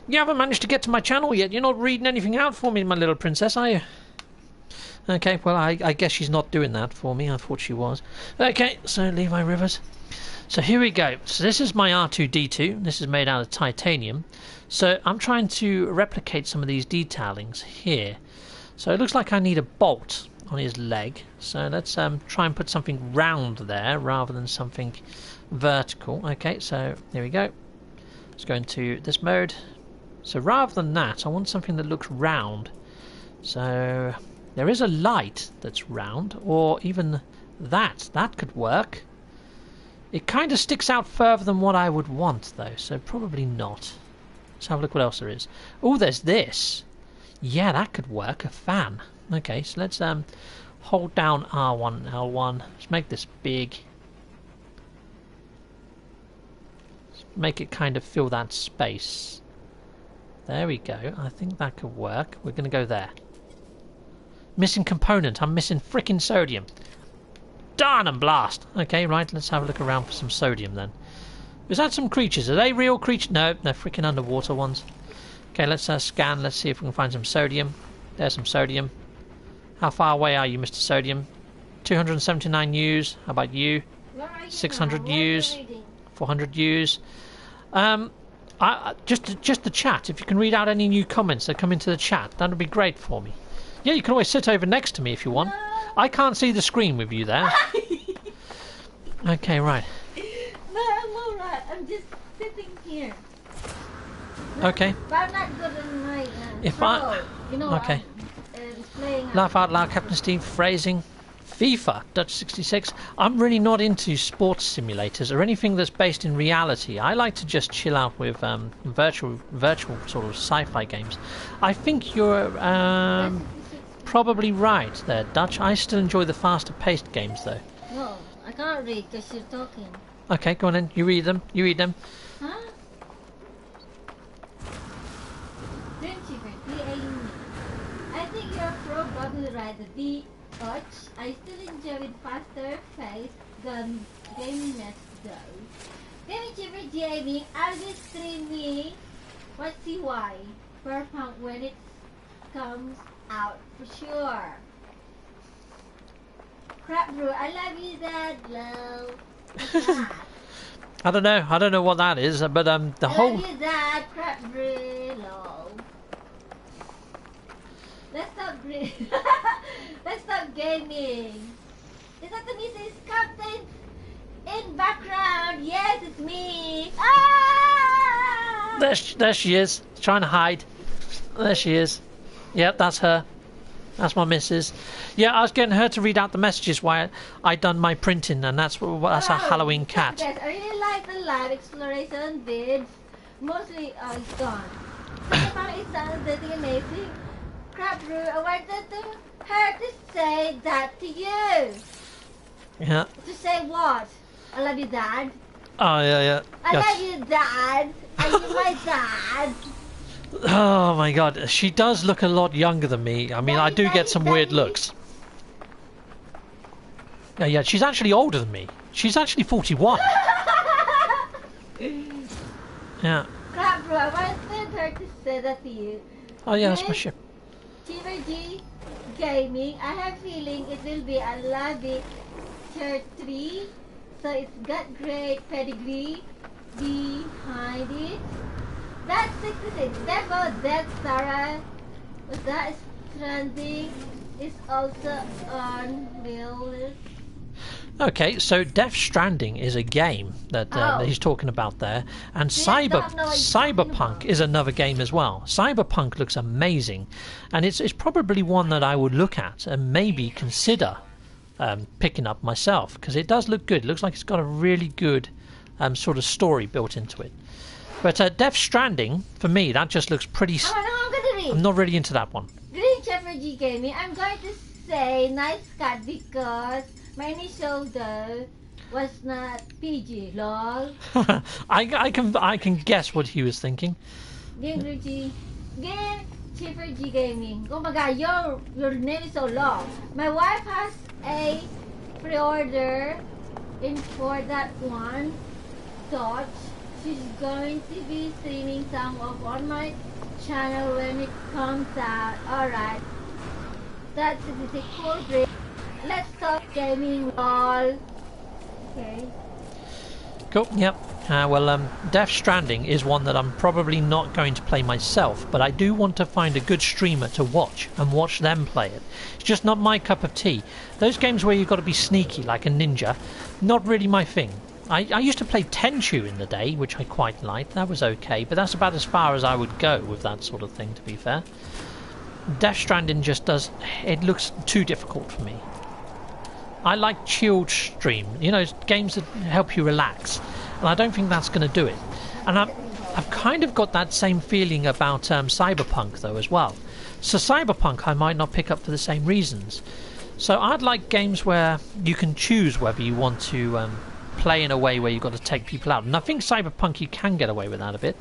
You haven't managed to get to my channel yet. You're not reading anything out for me, my little princess, are you? Okay, well, I guess she's not doing that for me. I thought she was. Okay, so Levi Rivers. So here we go. So this is my R2-D2. This is made out of titanium. So I'm trying to replicate some of these detailing here. So it looks like I need a bolt on his leg. So let's try and put something round there rather than something vertical. Okay, so there we go. Let's go into this mode. So rather than that, I want something that looks round. So there is a light that's round, or even that. That could work. It kind of sticks out further than what I would want, though, so probably not. Let's have a look what else there is. Oh, there's this. Yeah, that could work. A fan. Okay, so let's hold down R1 and L1. Let's make this big. Let's make it kind of fill that space. There we go. I think that could work. We're going to go there. Missing component. I'm missing frickin' sodium. Darn and blast. Okay, right, let's have a look around for some sodium then. Is that some creatures? Are they real creatures? No, they're freaking underwater ones. Okay, let's scan. Let's see if we can find some sodium. There's some sodium. How far away are you, Mr. Sodium? 279 U's. How about you? 600 U's. 400 U's. Just the chat. If you can read out any new comments that come into the chat, that would be great for me. Yeah, you can always sit over next to me if you want. I can't see the screen with you there. Okay, right. No, I'm alright. I'm just sitting here. No, okay. But I'm not good in my if pro. I... You know, okay. I'm playing... Laugh out loud, Captain Steve. Phrasing. FIFA. Dutch 66. I'm really not into sports simulators or anything that's based in reality. I like to just chill out with virtual sort of sci-fi games. I think you're... probably right there, Dutch. I still enjoy the faster paced games though. No, I can't read because you're talking. Okay, go on then. You read them. You read them. Huh? I think you're probably right. The Dutch, I still enjoy with faster pace than NMS though. Gaming Jamie, I'll be streaming what's CY per pound when it comes out for sure. Crap bro, I love you, Dad. Love. I don't know what that is, but the whole. I love you, Dad. Crap bro. Lol. Let's stop let's stop gaming. Is that the Mrs. Captain in background? Yes, it's me. Ah! There she is, trying to hide. There she is. Yep, that's her. That's my missus. Yeah, I was getting her to read out the messages while I done my printing, and that's our Halloween cat. Yes, I really like the live exploration vids. Mostly, it's gone. It sounds really amazing. Crab Brew, I wanted her to say that to you. Yeah. To say what? I love you, Dad. Oh, yeah. I love you, Dad. Are you my dad? Oh my god, she does look a lot younger than me. I mean, I do get some weird looks. Yeah, she's actually older than me. She's actually 41. Yeah. Crap, bro, I wanted her to say that to you. Oh yeah, that's my ship. G Gaming, I have feeling it will be a lovely tier 3. So it's got great pedigree behind it. That's 66. Demo Death Sarah. Was that Stranding is also on real list. Okay, so Death Stranding is a game that he's talking about there, and Cyberpunk is another game as well. Cyberpunk looks amazing, and it's probably one that I would look at and maybe consider picking up myself, because it does look good. It looks like it's got a really good sort of story built into it. But Death Stranding, for me, that just looks pretty... I'm not really into that one. Green Shepherd G Gaming, I'm going to say nice cat because my initial though was not PG, lol. I can guess what he was thinking. Green Shepherd G Gaming. Oh my god, your name is so long. My wife has a pre-order in for that one. Dodge. She's going to be streaming some of on my channel when it comes out. Alright. That's a cool break. Let's talk gaming, lol. Okay. Cool, yep. Death Stranding is one that I'm probably not going to play myself, but I do want to find a good streamer to watch and watch them play it. It's just not my cup of tea. Those games where you've got to be sneaky like a ninja, not really my thing. I used to play Tenchu in the day, which I quite liked. That was okay, but that's about as far as I would go with that sort of thing, to be fair. Death Stranding just does... It looks too difficult for me. I like chilled stream, games that help you relax, and I don't think that's going to do it. And I've kind of got that same feeling about Cyberpunk, though, as well. So Cyberpunk I might not pick up for the same reasons. So I'd like games where you can choose whether you want to... play in a way where you've got to take people out, and I think Cyberpunk you can get away with that a bit.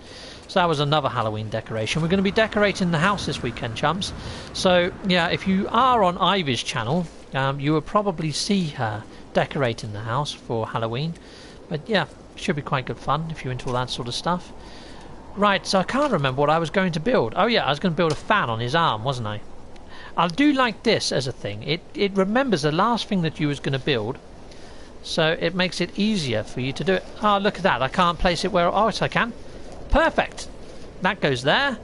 So that was another Halloween decoration. We're going to be decorating the house this weekend, chums. So yeah, if you are on Ivy's channel, you will probably see her decorating the house for Halloween. But yeah, should be quite good fun if you're into all that sort of stuff. Right, so I can't remember what I was going to build. Oh yeah, I was going to build a fan on his arm, wasn't I? I do like this as a thing. It remembers the last thing that you was going to build, so it makes it easier for you to do it. Oh, look at that. I can't place it where... Oh, yes, I can. Perfect. That goes there.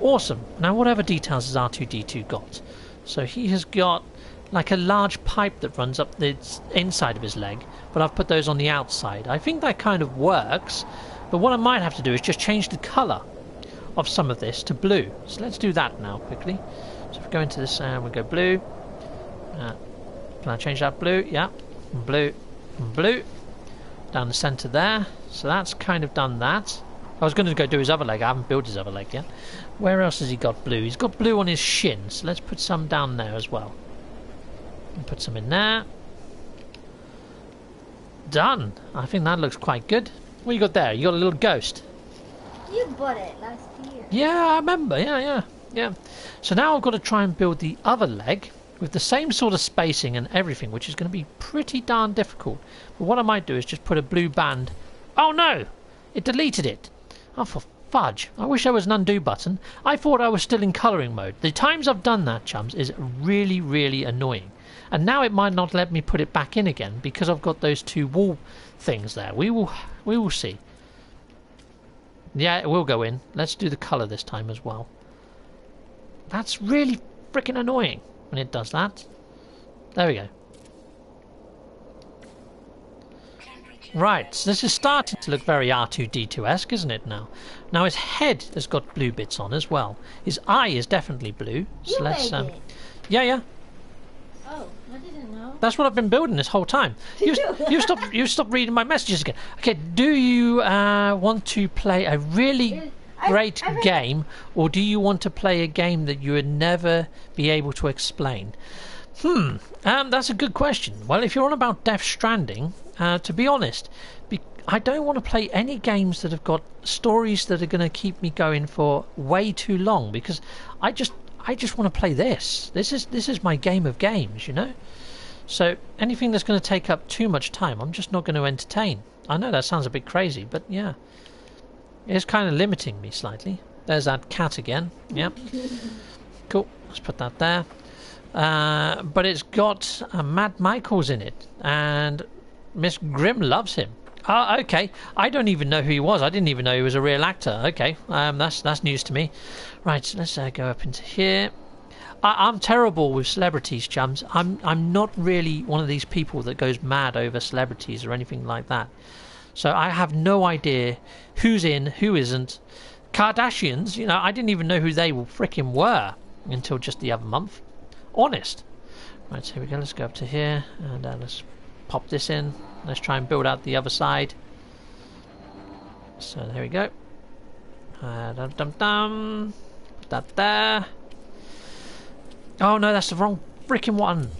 Awesome. Now, whatever details has R2-D2 got? So he has got like a large pipe that runs up the inside of his leg, but I've put those on the outside. I think that kind of works, but what I might have to do is just change the colour of some of this to blue. So let's do that now, quickly. So if we go into this and we go blue. Can I change that blue? Yeah. Blue. Blue down the centre there, so that's kind of done that. I was going to go do his other leg. I haven't built his other leg yet. Where else has he got blue? He's got blue on his shins. Let's put some down there as well, and put some in there. Done. I think that looks quite good. What you got there? You got a little ghost. You bought it last year. Yeah, I remember. Yeah. So now I've got to try and build the other leg with the same sort of spacing and everything, which is going to be pretty darn difficult. But what I might do is just put a blue band... Oh no! It deleted it! Oh, for fudge. I wish there was an undo button. I thought I was still in colouring mode. The times I've done that, chums, is really, really annoying. And now it might not let me put it back in again because I've got those two wall things there. We will see. Yeah, it will go in. Let's do the colour this time as well. That's really freaking annoying when it does that. There we go. Right, so this is starting to look very R2-D2-esque, isn't it now? Now his head has got blue bits on as well. His eye is definitely blue. So let's yeah. Oh, I didn't know. That's what I've been building this whole time. You stop reading my messages again. Okay, do you want to play a really great game, or do you want to play a game that you would never be able to explain? That's a good question. Well, if you're on about Death Stranding, to be honest, I don't want to play any games that have got stories that are going to keep me going for way too long, because I just want to play this. This is my game of games, you know? So anything that's going to take up too much time, I'm just not going to entertain. I know that sounds a bit crazy, but yeah. It's kind of limiting me slightly. There's that cat again. Yep. Cool. Let's put that there. But it's got Matt Michaels in it, and Miss Grimm loves him. Okay. I don't even know who he was. I didn't even know he was a real actor. Okay. That's news to me. Right. So let's go up into here. I'm terrible with celebrities, chums. I'm not really one of these people that goes mad over celebrities or anything like that. So I have no idea who's in, who isn't. Kardashians, you know, I didn't even know who they frickin' were until just the other month. Honest. Right, so here we go. Let's go up to here and let's pop this in. Let's try and build out the other side. So there we go. Dum-dum-dum. Put that there. Oh no, that's the wrong freaking one.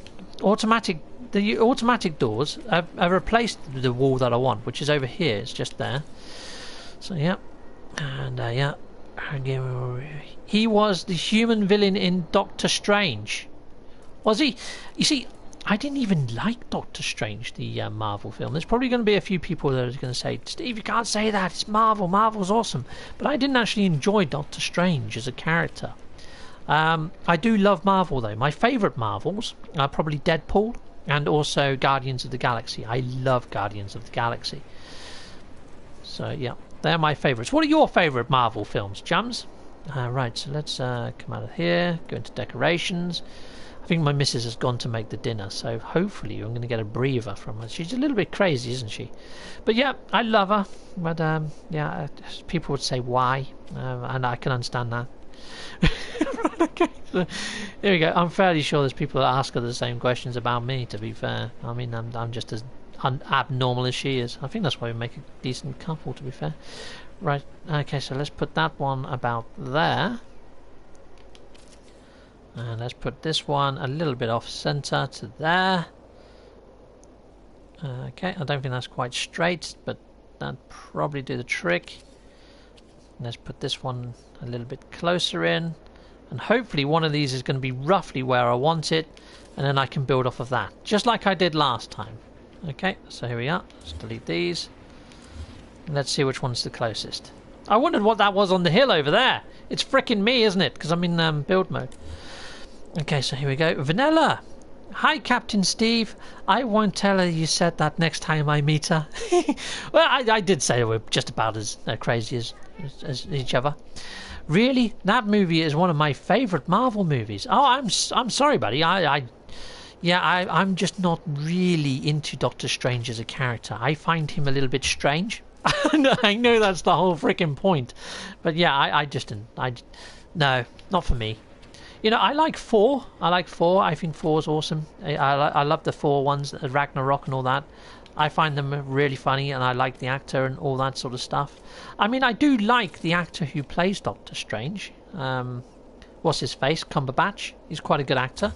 The automatic doors have replaced the wall that I want, which is over here. It's just there. So yeah, and yeah, he was the human villain in Doctor Strange. Was he? You see, I didn't even like Doctor Strange, the Marvel film. There's probably going to be a few people that are going to say, Steve, you can't say that. It's Marvel. Marvel's awesome. But I didn't actually enjoy Doctor Strange as a character. I do love Marvel though. My favourite Marvels are probably Deadpool and also Guardians of the Galaxy. I love Guardians of the Galaxy. So yeah, they're my favourites. What are your favourite Marvel films, chums? Right, so let's come out of here, go into decorations. I think my missus has gone to make the dinner, so hopefully I'm going to get a breather from her. She's a little bit crazy, isn't she? But yeah, I love her. But yeah, people would say why, and I can understand that. Right, okay, so here we go. I'm fairly sure there's people that ask her the same questions about me, to be fair. I mean, I'm just as abnormal as she is. I think that's why we make a decent couple, to be fair. Right, okay, so let's put that one about there. And let's put this one a little bit off center to there. Okay, I don't think that's quite straight, but that'd probably do the trick. Let's put this one a little bit closer in, and hopefully one of these is going to be roughly where I want it, and then I can build off of that, just like I did last time. Okay, so here we are. Let's delete these. Let's see which one's the closest. I wondered what that was on the hill over there. It's frickin' me, isn't it? Because I'm in build mode. Okay, so here we go. Vanilla! Hi, Captain Steve. I won't tell her you said that next time I meet her. Well, I did say we're just about as crazy as each other. Really? That movie is one of my favourite Marvel movies. Oh, I'm sorry, buddy. I'm just not really into Doctor Strange as a character. I find him a little bit strange. I know that's the whole freaking point. But yeah, I just didn't. No, not for me. You know, I like 4. I think 4 is awesome. I love the 4 ones, Ragnarok and all that. I find them really funny, and I like the actor and all that sort of stuff. I mean, I do like the actor who plays Doctor Strange. What's his face? Cumberbatch. He's quite a good actor.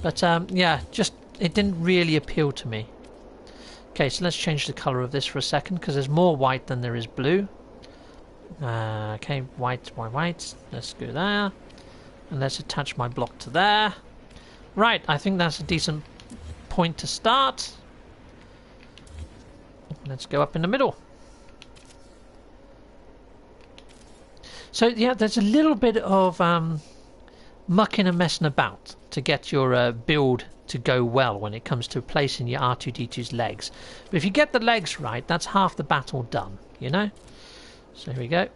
But yeah, just it didn't really appeal to me. Okay, so let's change the colour of this for a second, because there's more white than there is blue. Okay, white. Let's go there. And let's attach my block to there. Right, I think that's a decent point to start. Let's go up in the middle. So yeah, there's a little bit of mucking and messing about to get your build to go well when it comes to placing your R2-D2's legs. But if you get the legs right, that's half the battle done, you know? So here we go.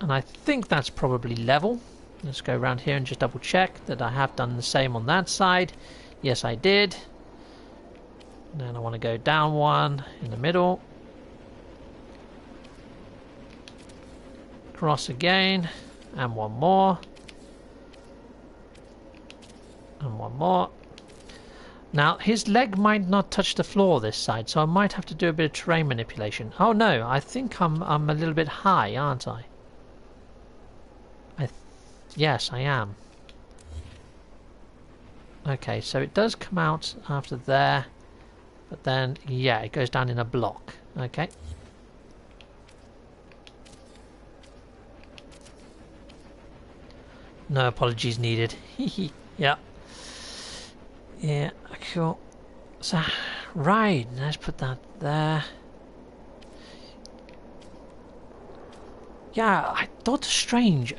And I think that's probably level. Let's go around here and just double check that I have done the same on that side. Yes, I did. Then I want to go down one in the middle. Cross again. And one more. And one more. Now, his leg might not touch the floor this side, so I might have to do a bit of terrain manipulation. Oh no, I think I'm a little bit high, aren't I? Yes, I am. Okay, so it does come out after there, but then, yeah, it goes down in a block. Okay. No apologies needed. Yeah. Yeah, cool. So, right, let's put that there. Yeah, I thought Strange.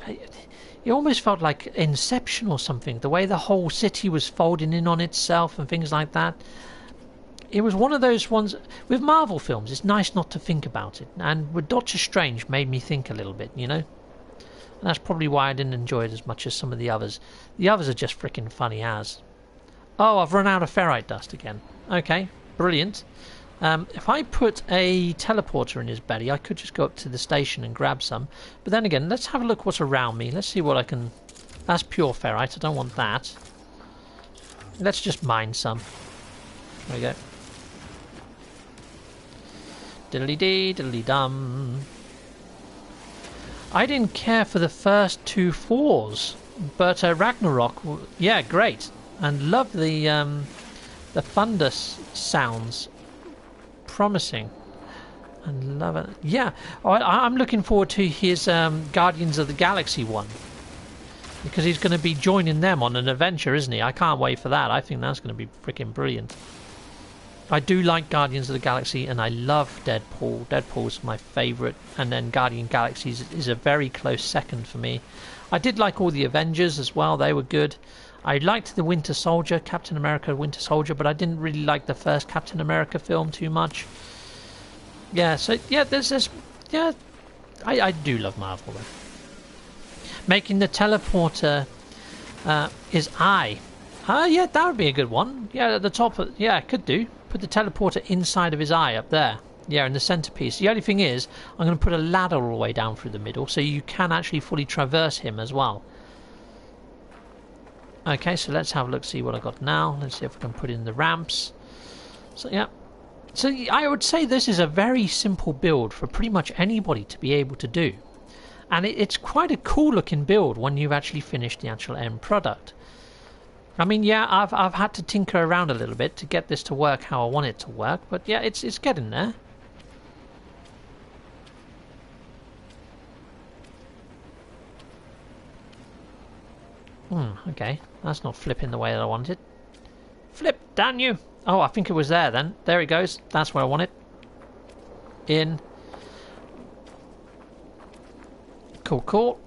It almost felt like Inception or something. The way the whole city was folding in on itself and things like that. It was one of those ones with Marvel films. It's nice not to think about it, and with Doctor Strange, made me think a little bit. You know, and that's probably why I didn't enjoy it as much as some of the others. The others are just freaking funny as. Oh, I've run out of ferrite dust again. Okay, brilliant. If I put a teleporter in his belly, I could just go up to the station and grab some. But then again, let's have a look what's around me. Let's see what I can... That's pure ferrite. I don't want that. Let's just mine some. There we go. Diddly-dee, diddly-dum. I didn't care for the first 2 4s, but Ragnarok, yeah, great. And love the thunder sounds. Promising. And love it. Yeah, I'm looking forward to his Guardians of the Galaxy one, because he's going to be joining them on an adventure, isn't he? I can't wait for that. I think that's going to be freaking brilliant. I do like Guardians of the Galaxy, and I love Deadpool. Deadpool's my favourite, and then Guardian Galaxies is a very close second for me. I did like all the Avengers as well. They were good. I liked the Winter Soldier, Captain America Winter Soldier, but I didn't really like the first Captain America film too much. Yeah, so, yeah, there's this... Yeah, I do love Marvel, though. Making the teleporter his eye. Yeah, that would be a good one. Yeah, at the top, yeah, could do. Put the teleporter inside of his eye up there. Yeah, in the centerpiece. The only thing is, I'm going to put a ladder all the way down through the middle, so you can actually fully traverse him as well. Okay, so let's have a look, see what I got now. Let's see if I can put in the ramps. So, yeah. So, I would say this is a very simple build for pretty much anybody to be able to do. And it's quite a cool looking build when you've actually finished the actual end product. I mean, yeah, I've had to tinker around a little bit to get this to work how I want it to work. But, yeah, it's getting there. Okay. That's not flipping the way that I wanted. Flip, damn you! Oh, I think it was there then. There it goes. That's where I want it. In. Cool, cool.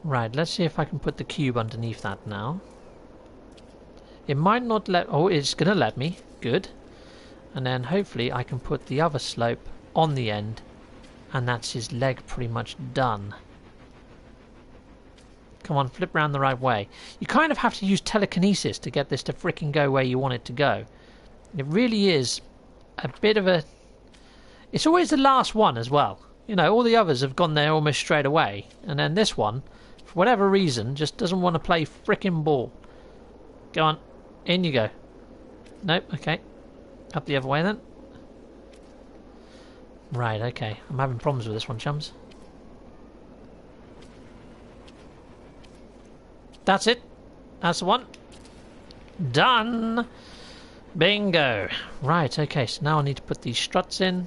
Right, let's see if I can put the cube underneath that now. It might not let... Oh, it's going to let me. Good. And then hopefully I can put the other slope on the end. And that's his leg pretty much done. Come on, flip around the right way. You kind of have to use telekinesis to get this to frickin' go where you want it to go. It really is a bit of a... It's always the last one as well. You know, all the others have gone there almost straight away. And then this one, for whatever reason, just doesn't want to play frickin' ball. Go on. In you go. Nope, okay. Up the other way then. Right, okay. I'm having problems with this one, chums. That's it. That's the one. Done. Bingo. Right, okay. So now I need to put these struts in.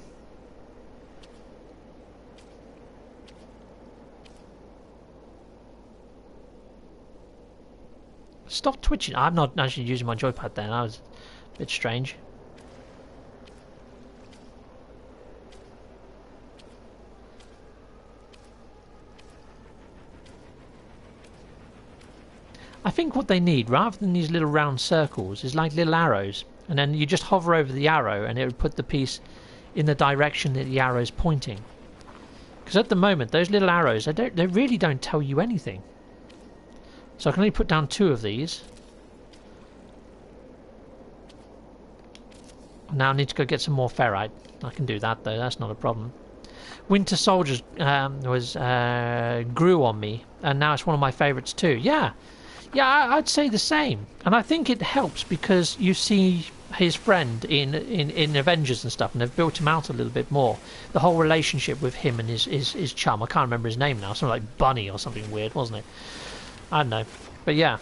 Stop twitching. I'm not actually using my joypad there. That was a bit strange. I think what they need, rather than these little round circles, is like little arrows. And then you just hover over the arrow and it would put the piece in the direction that the arrow is pointing. Because at the moment, those little arrows, they really don't tell you anything. So I can only put down 2 of these. Now I need to go get some more ferrite. I can do that though, that's not a problem. Winter Soldiers grew on me, and now it's one of my favourites too. Yeah, Yeah, I'd say the same. And I think it helps because you see his friend in Avengers and stuff, and they've built him out a little bit more. The whole relationship with him and his chum. I can't remember his name now. Something like Bunny or something weird, wasn't it? I don't know. But yeah.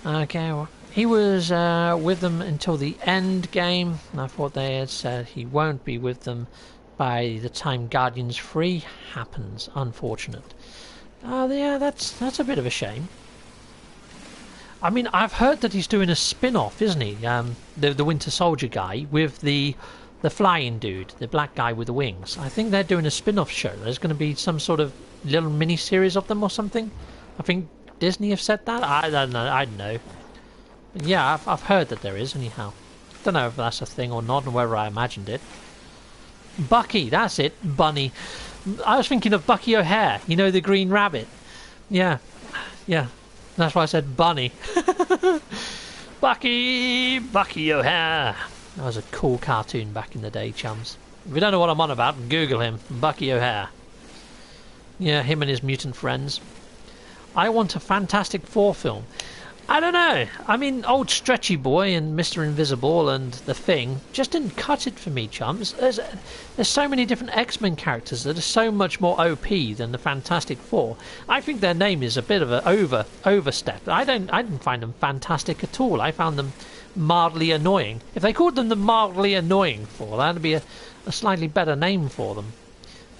Okay, well, he was with them until the end game. And I thought they had said he won't be with them by the time Guardians 3 happens. Unfortunate. Yeah, that's a bit of a shame. I mean, I've heard that he's doing a spin-off, isn't he? The Winter Soldier guy with the flying dude, the black guy with the wings. I think they're doing a spin-off show. There's going to be some sort of little mini-series of them or something. I think Disney have said that. I don't know. But yeah, I've heard that there is, anyhow. Don't know if that's a thing or not, and whether I imagined it. Bucky, that's it. Bunny. I was thinking of Bucky O'Hare. You know, the Green Rabbit. Yeah. That's why I said Bunny. Bucky O'Hare. That was a cool cartoon back in the day, chums. If you don't know what I'm on about, Google him. Bucky O'Hare. Yeah, him and his mutant friends. I want a Fantastic Four film. I don't know. I mean, old Stretchy Boy and Mr. Invisible and The Thing just didn't cut it for me, chums. There's so many different X-Men characters that are so much more OP than the Fantastic Four. I think their name is a bit of an overstep. I didn't find them fantastic at all. I found them mildly annoying. If they called them the mildly annoying Four, that'd be a slightly better name for them.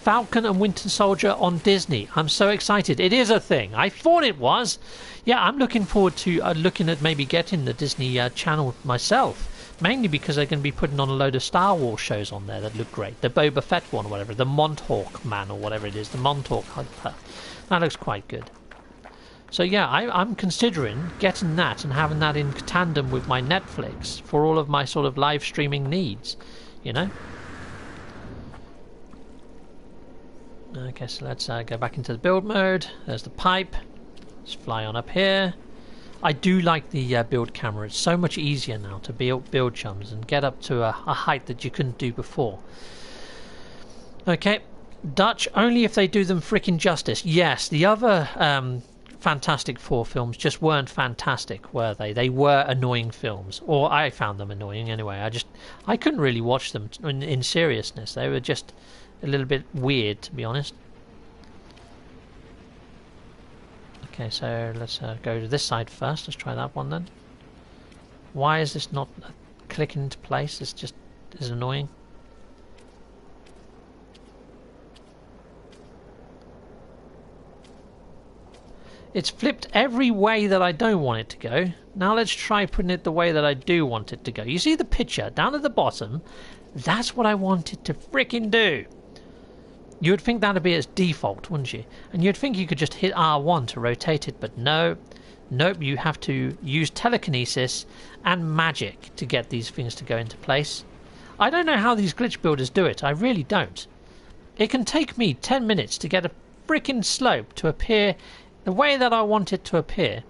Falcon and Winter Soldier on Disney. I'm so excited. It is a thing. I thought it was. Yeah, I'm looking forward to looking at maybe getting the Disney channel myself. Mainly because they're going to be putting on a load of Star Wars shows on there that look great. The Boba Fett one or whatever. The Montauk Man or whatever it is. The Montauk Hunter. That looks quite good. So yeah, I'm considering getting that and having that in tandem with my Netflix for all of my sort of live streaming needs. You know? Okay, so let's go back into the build mode. There's the pipe. Let's fly on up here. I do like the build camera. It's so much easier now to build chums and get up to a height that you couldn't do before. Okay, Dutch only if they do them frickin' justice. Yes, the other Fantastic Four films just weren't fantastic, were they? They were annoying films, or I found them annoying anyway. I couldn't really watch them in seriousness. They were just a little bit weird, to be honest. Okay, so let's go to this side first. Let's try that one then. Why is this not clicking into place? This just is annoying. It's flipped every way that I don't want it to go. Now let's try putting it the way that I do want it to go. You see the picture down at the bottom? That's what I want it to frickin' do. You would think that would be its default, wouldn't you? And you'd think you could just hit R1 to rotate it, but no. Nope, you have to use telekinesis and magic to get these things to go into place. I don't know how these glitch builders do it. I really don't. It can take me 10 minutes to get a frickin' slope to appear the way that I want it to appear.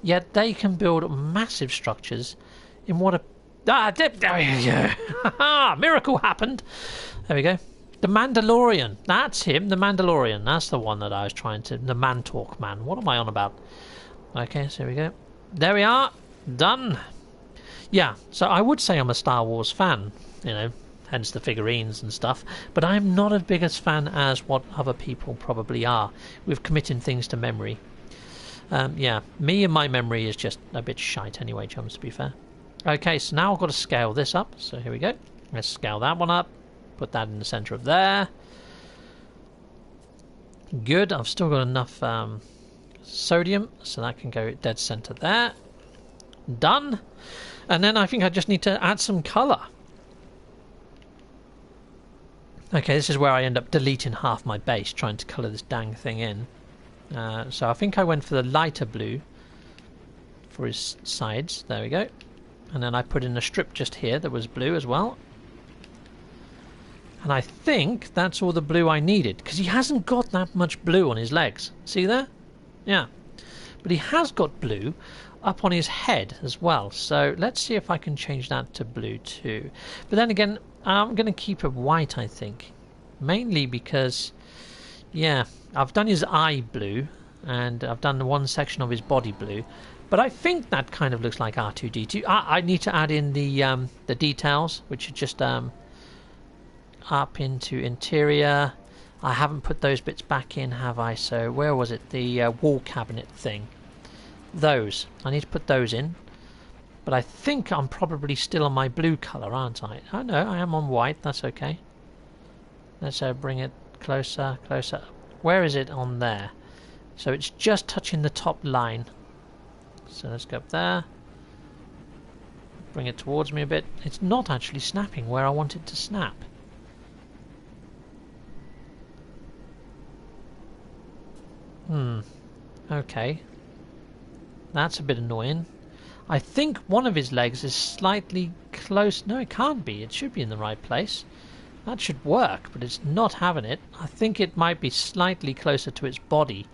Yet they can build massive structures in what a... miracle happened. There we go. The Mandalorian. That's him, the Mandalorian. That's the one that I was trying to... The Mantalk Man. What am I on about? Okay, so here we go. There we are. Done. Yeah, so I would say I'm a Star Wars fan. You know, hence the figurines and stuff. But I'm not as big a fan as what other people probably are with committing things to memory. Yeah, me and my memory is just a bit shite anyway, chums, to be fair. Okay, so now I've got to scale this up. So here we go. Let's scale that one up. Put that in the centre of there. Good. I've still got enough sodium, so that can go dead centre there. Done. And then I think I just need to add some colour. Okay, this is where I end up deleting half my base, trying to colour this dang thing in. So I think I went for the lighter blue for his sides. There we go. And then I put in a strip just here that was blue as well. And I think that's all the blue I needed, because he hasn't got that much blue on his legs. See there? Yeah. But he has got blue up on his head as well. So let's see if I can change that to blue too. But then again, I'm going to keep it white, I think. Mainly because, yeah, I've done his eye blue. and I've done one section of his body blue, but I think that kind of looks like R2-D2. I need to add in the details, which are just up into interior. I haven't put those bits back in, have I? So where was it? The wall cabinet thing. Those. I need to put those in. But I think I'm probably still on my blue colour, aren't I? Oh no, I am on white. That's okay. Let's bring it closer, closer. Where is it on there? So it's just touching the top line. So let's go up there. Bring it towards me a bit. It's not actually snapping where I want it to snap. Okay. That's a bit annoying. I think one of his legs is slightly close. No, it can't be. It should be in the right place. That should work, but it's not having it. I think it might be slightly closer to its body.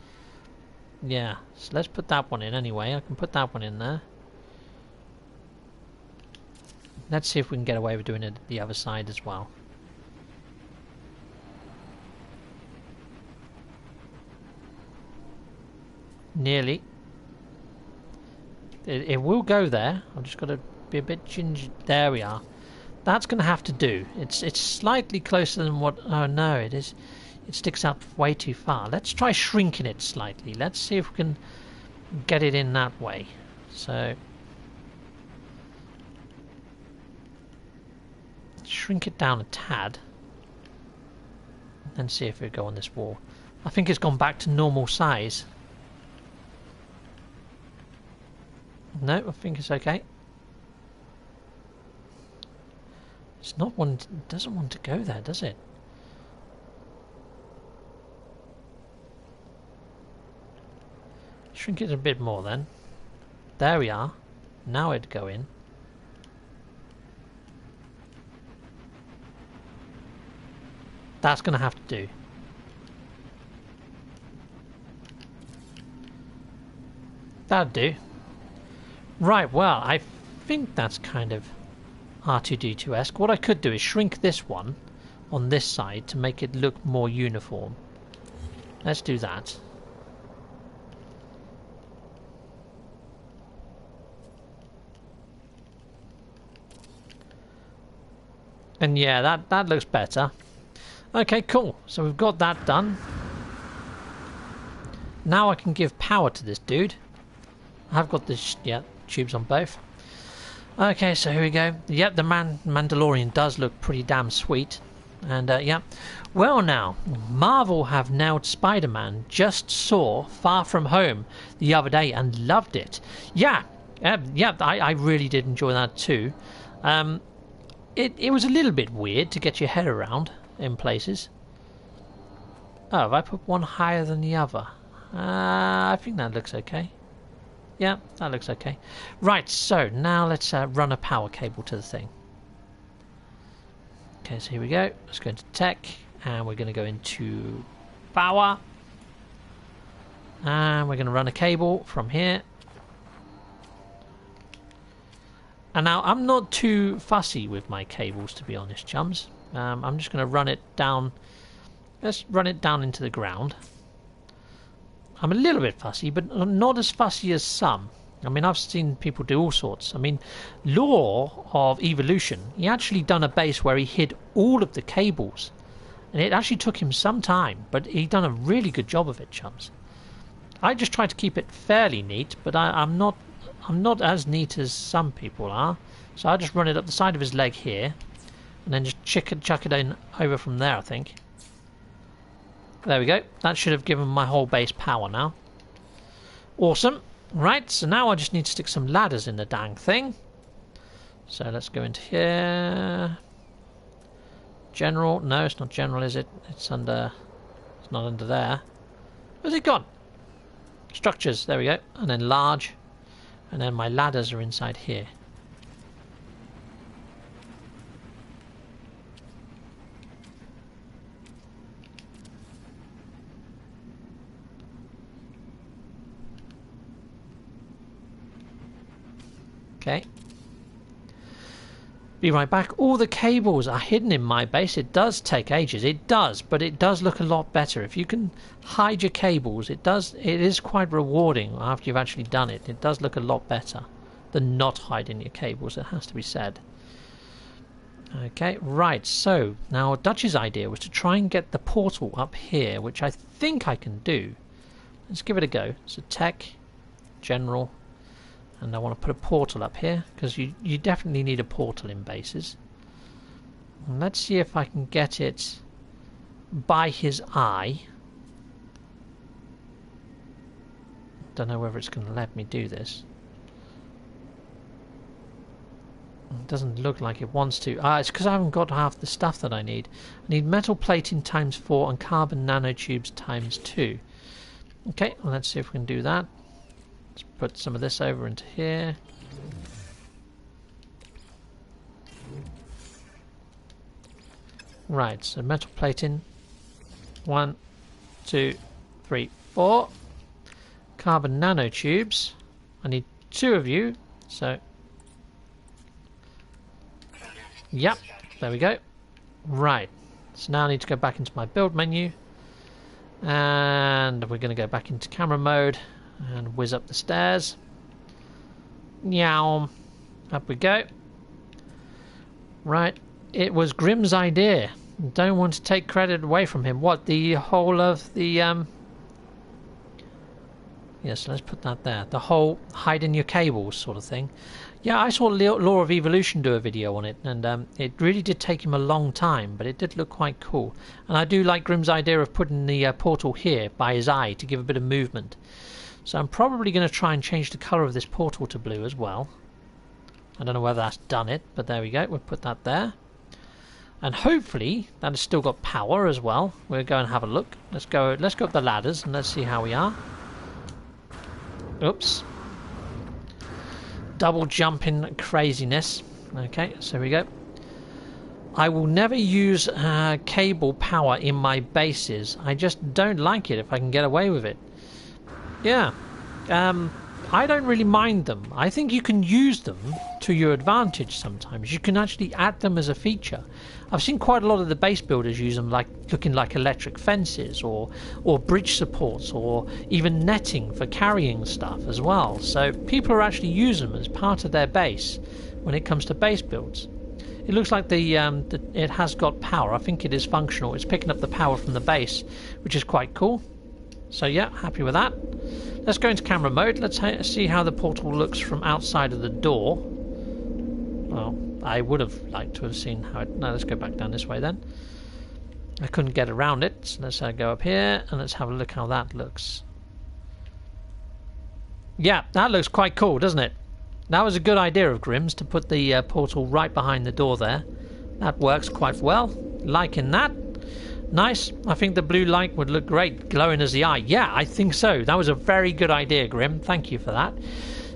Yeah, so let's put that one in anyway. I can put that one in there. Let's see if we can get away with doing it the other side as well. Nearly. It will go there. I've just got to be a bit ginger. There we are. That's going to have to do. It's slightly closer than what... Oh no, it is. It sticks out way too far. Let's try shrinking it slightly. Let's see if we can get it in that way. So... shrink it down a tad. And see if it'll go on this wall. I think it's gone back to normal size. No, I think it's okay. It's not one. It doesn't want to go there, does it? Shrink it a bit more then. There we are. Now it'd go in. That's going to have to do. That'll do. Right, well, I think that's kind of R2-D2-esque. What I could do is shrink this one on this side to make it look more uniform. Let's do that. And yeah, that looks better. Okay, cool. So we've got that done. Now I can give power to this dude. I've got this, yeah, tubes on both. Okay, so here we go. Yep, the Mandalorian does look pretty damn sweet. And, yeah. Well now, Marvel have nailed Spider-Man. Just saw Far From Home the other day and loved it. Yeah, yeah, I really did enjoy that too. It was a little bit weird to get your head around in places. Oh, have I put one higher than the other? I think that looks okay. Yeah, that looks okay. Right, so now let's run a power cable to the thing. Okay, so here we go. Let's go into tech, and we're going to go into power. And we're going to run a cable from here. And now, I'm not too fussy with my cables, to be honest, chums. I'm just going to run it down. Let's run it down into the ground. I'm a little bit fussy, but not as fussy as some. I mean, I've seen people do all sorts. I mean, Law of Evolution, he actually done a base where he hid all of the cables. And it actually took him some time, but he done a really good job of it, chums. I just try to keep it fairly neat, but I'm not as neat as some people are. So I just run it up the side of his leg here, and then just chuck it in over from there, I think. There we go. That should have given my whole base power now. Awesome. Right, so now I just need to stick some ladders in the dang thing. So let's go into here. General. No, it's not general, is it? It's under... It's not under there. Where's it gone? Structures. There we go. And then large. And then my ladders are inside here. Okay. Be right back. All the cables are hidden in my base. It does take ages. It does, but it does look a lot better. If you can hide your cables, it is quite rewarding after you've actually done it. It does look a lot better than not hiding your cables, it has to be said. Okay, right, so now Dutch's idea was to try and get the portal up here, which I think I can do. Let's give it a go. So tech, general, and I want to put a portal up here, because you definitely need a portal in bases. And let's see if I can get it by his eye. Don't know whether it's going to let me do this. It doesn't look like it wants to. It's because I haven't got half the stuff that I need. I need metal plating times 4 and carbon nanotubes times 2. Okay, well, let's see if we can do that. Let's put some of this over into here. Right, so metal plating. 1, 2, 3, 4. Carbon nanotubes. I need 2 of you, so... Yep, there we go. Right, so now I need to go back into my build menu. And we're going to go back into camera mode and whiz up the stairs. Meow. Up we go. Right, it was Grimm's idea. Don't want to take credit away from him. What, the whole of the... Yes, let's put that there. The whole hiding your cables sort of thing. Yeah, I saw Law of Evolution do a video on it, and it really did take him a long time, but it did look quite cool. And I do like Grimm's idea of putting the portal here by his eye to give a bit of movement. So I'm probably going to try and change the colour of this portal to blue as well. I don't know whether that's done it, but there we go. We'll put that there. And hopefully that has still got power as well. We'll go and have a look. Let's go up the ladders and let's see how we are. Oops. Double jumping craziness. Okay, so here we go. I will never use cable power in my bases. I just don't like it if I can get away with it. Yeah. I don't really mind them. I think you can use them to your advantage sometimes. You can actually add them as a feature. I've seen quite a lot of the base builders use them, like looking like electric fences or bridge supports or even netting for carrying stuff as well. So people are actually using them as part of their base when it comes to base builds. It looks like it has got power. I think it is functional. It's picking up the power from the base, which is quite cool. So yeah, happy with that. Let's go into camera mode. Let's see how the portal looks from outside of the door. Well, I would have liked to have seen how it... No, let's go back down this way then. I couldn't get around it, so let's go up here and let's have a look how that looks. Yeah, that looks quite cool, doesn't it? That was a good idea of Grimm's to put the portal right behind the door there. That works quite well. Liking that. Nice. I think the blue light would look great, glowing as the eye. Yeah, I think so. That was a very good idea, Grimm. Thank you for that.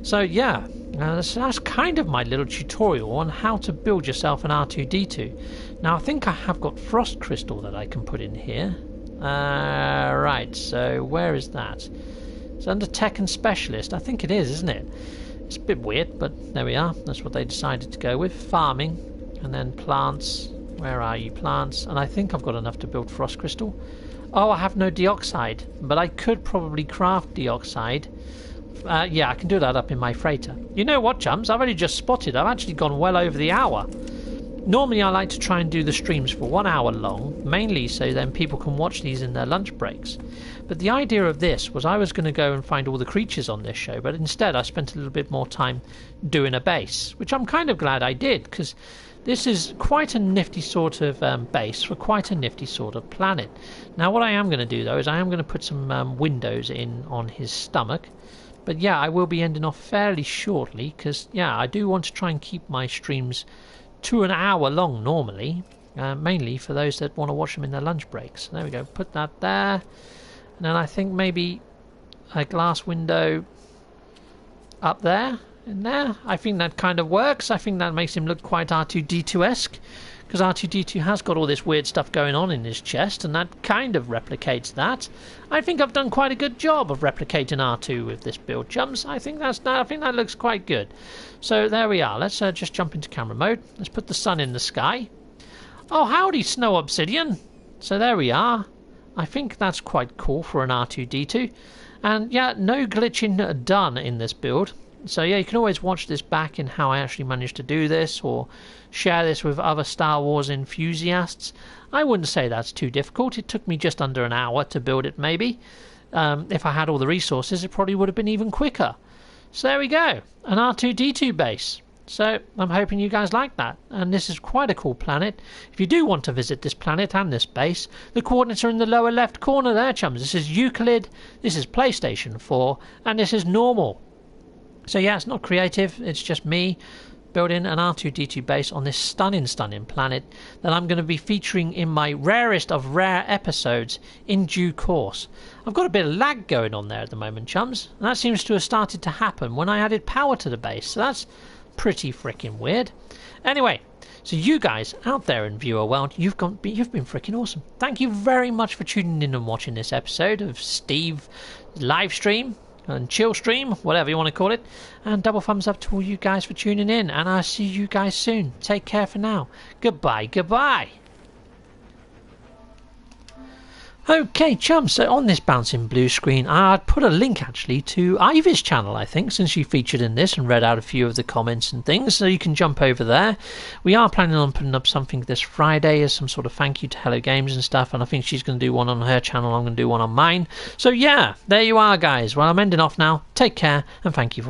So yeah, that's kind of my little tutorial on how to build yourself an R2-D2. Now I think I have got frost crystal that I can put in here. Right, so where is that? It's under tech and specialist. I think it is, isn't it? It's a bit weird, but there we are. That's what they decided to go with. Farming, and then plants. Where are you, plants? And I think I've got enough to build frost crystal. Oh, I have no dioxide, but I could probably craft dioxide. Yeah, I can do that up in my freighter. You know what, chums? I've only just spotted. I've actually gone well over the hour. Normally I like to try and do the streams for 1 hour long, mainly so then people can watch these in their lunch breaks. But the idea of this was I was going to go and find all the creatures on this show, but instead I spent a little bit more time doing a base, which I'm kind of glad I did, because this is quite a nifty sort of base for quite a nifty sort of planet. Now what I am going to do though is I am going to put some windows in on his stomach. But yeah, I will be ending off fairly shortly because yeah, I do want to try and keep my streams to an hour long normally. Mainly for those that want to watch them in their lunch breaks. There we go, put that there. And then I think maybe a glass window up there. in there. I think that kind of works. I think that makes him look quite R2-D2-esque, because R2-D2 has got all this weird stuff going on in his chest, and that kind of replicates that. I think I've done quite a good job of replicating R2 with this build, chums. I think that looks quite good. So there we are. Let's just jump into camera mode. Let's put the sun in the sky. Oh, howdy, Snow Obsidian. So there we are. I think that's quite cool for an R2-D2. And yeah, no glitching done in this build. So yeah, you can always watch this back in how I actually managed to do this, or share this with other Star Wars enthusiasts. I wouldn't say that's too difficult. It took me just under an hour to build it, maybe. If I had all the resources, it probably would have been even quicker. So there we go, an R2-D2 base. So I'm hoping you guys like that, and this is quite a cool planet. If you do want to visit this planet and this base, the coordinates are in the lower left corner there, chums. This is Euclid, this is PlayStation 4, and this is normal. So yeah, it's not creative, it's just me building an R2-D2 base on this stunning planet that I'm going to be featuring in my rarest of rare episodes in due course. I've got a bit of lag going on there at the moment, chums, and that seems to have started to happen when I added power to the base, so that's pretty freaking weird. Anyway, so you guys out there in viewer world, you've been freaking awesome. Thank you very much for tuning in and watching this episode of Steve live stream and chill stream, whatever you want to call it, and double thumbs up to all you guys for tuning in, and I'll see you guys soon. Take care for now. Goodbye. Okay, chums, so on this bouncing blue screen, I'd put a link actually to Ivy's channel, I think, since she featured in this and read out a few of the comments and things, so you can jump over there. We are planning on putting up something this Friday as some sort of thank you to Hello Games and stuff, and I think she's going to do one on her channel, I'm going to do one on mine. So yeah, there you are, guys. Well, I'm ending off now. Take care, and thank you for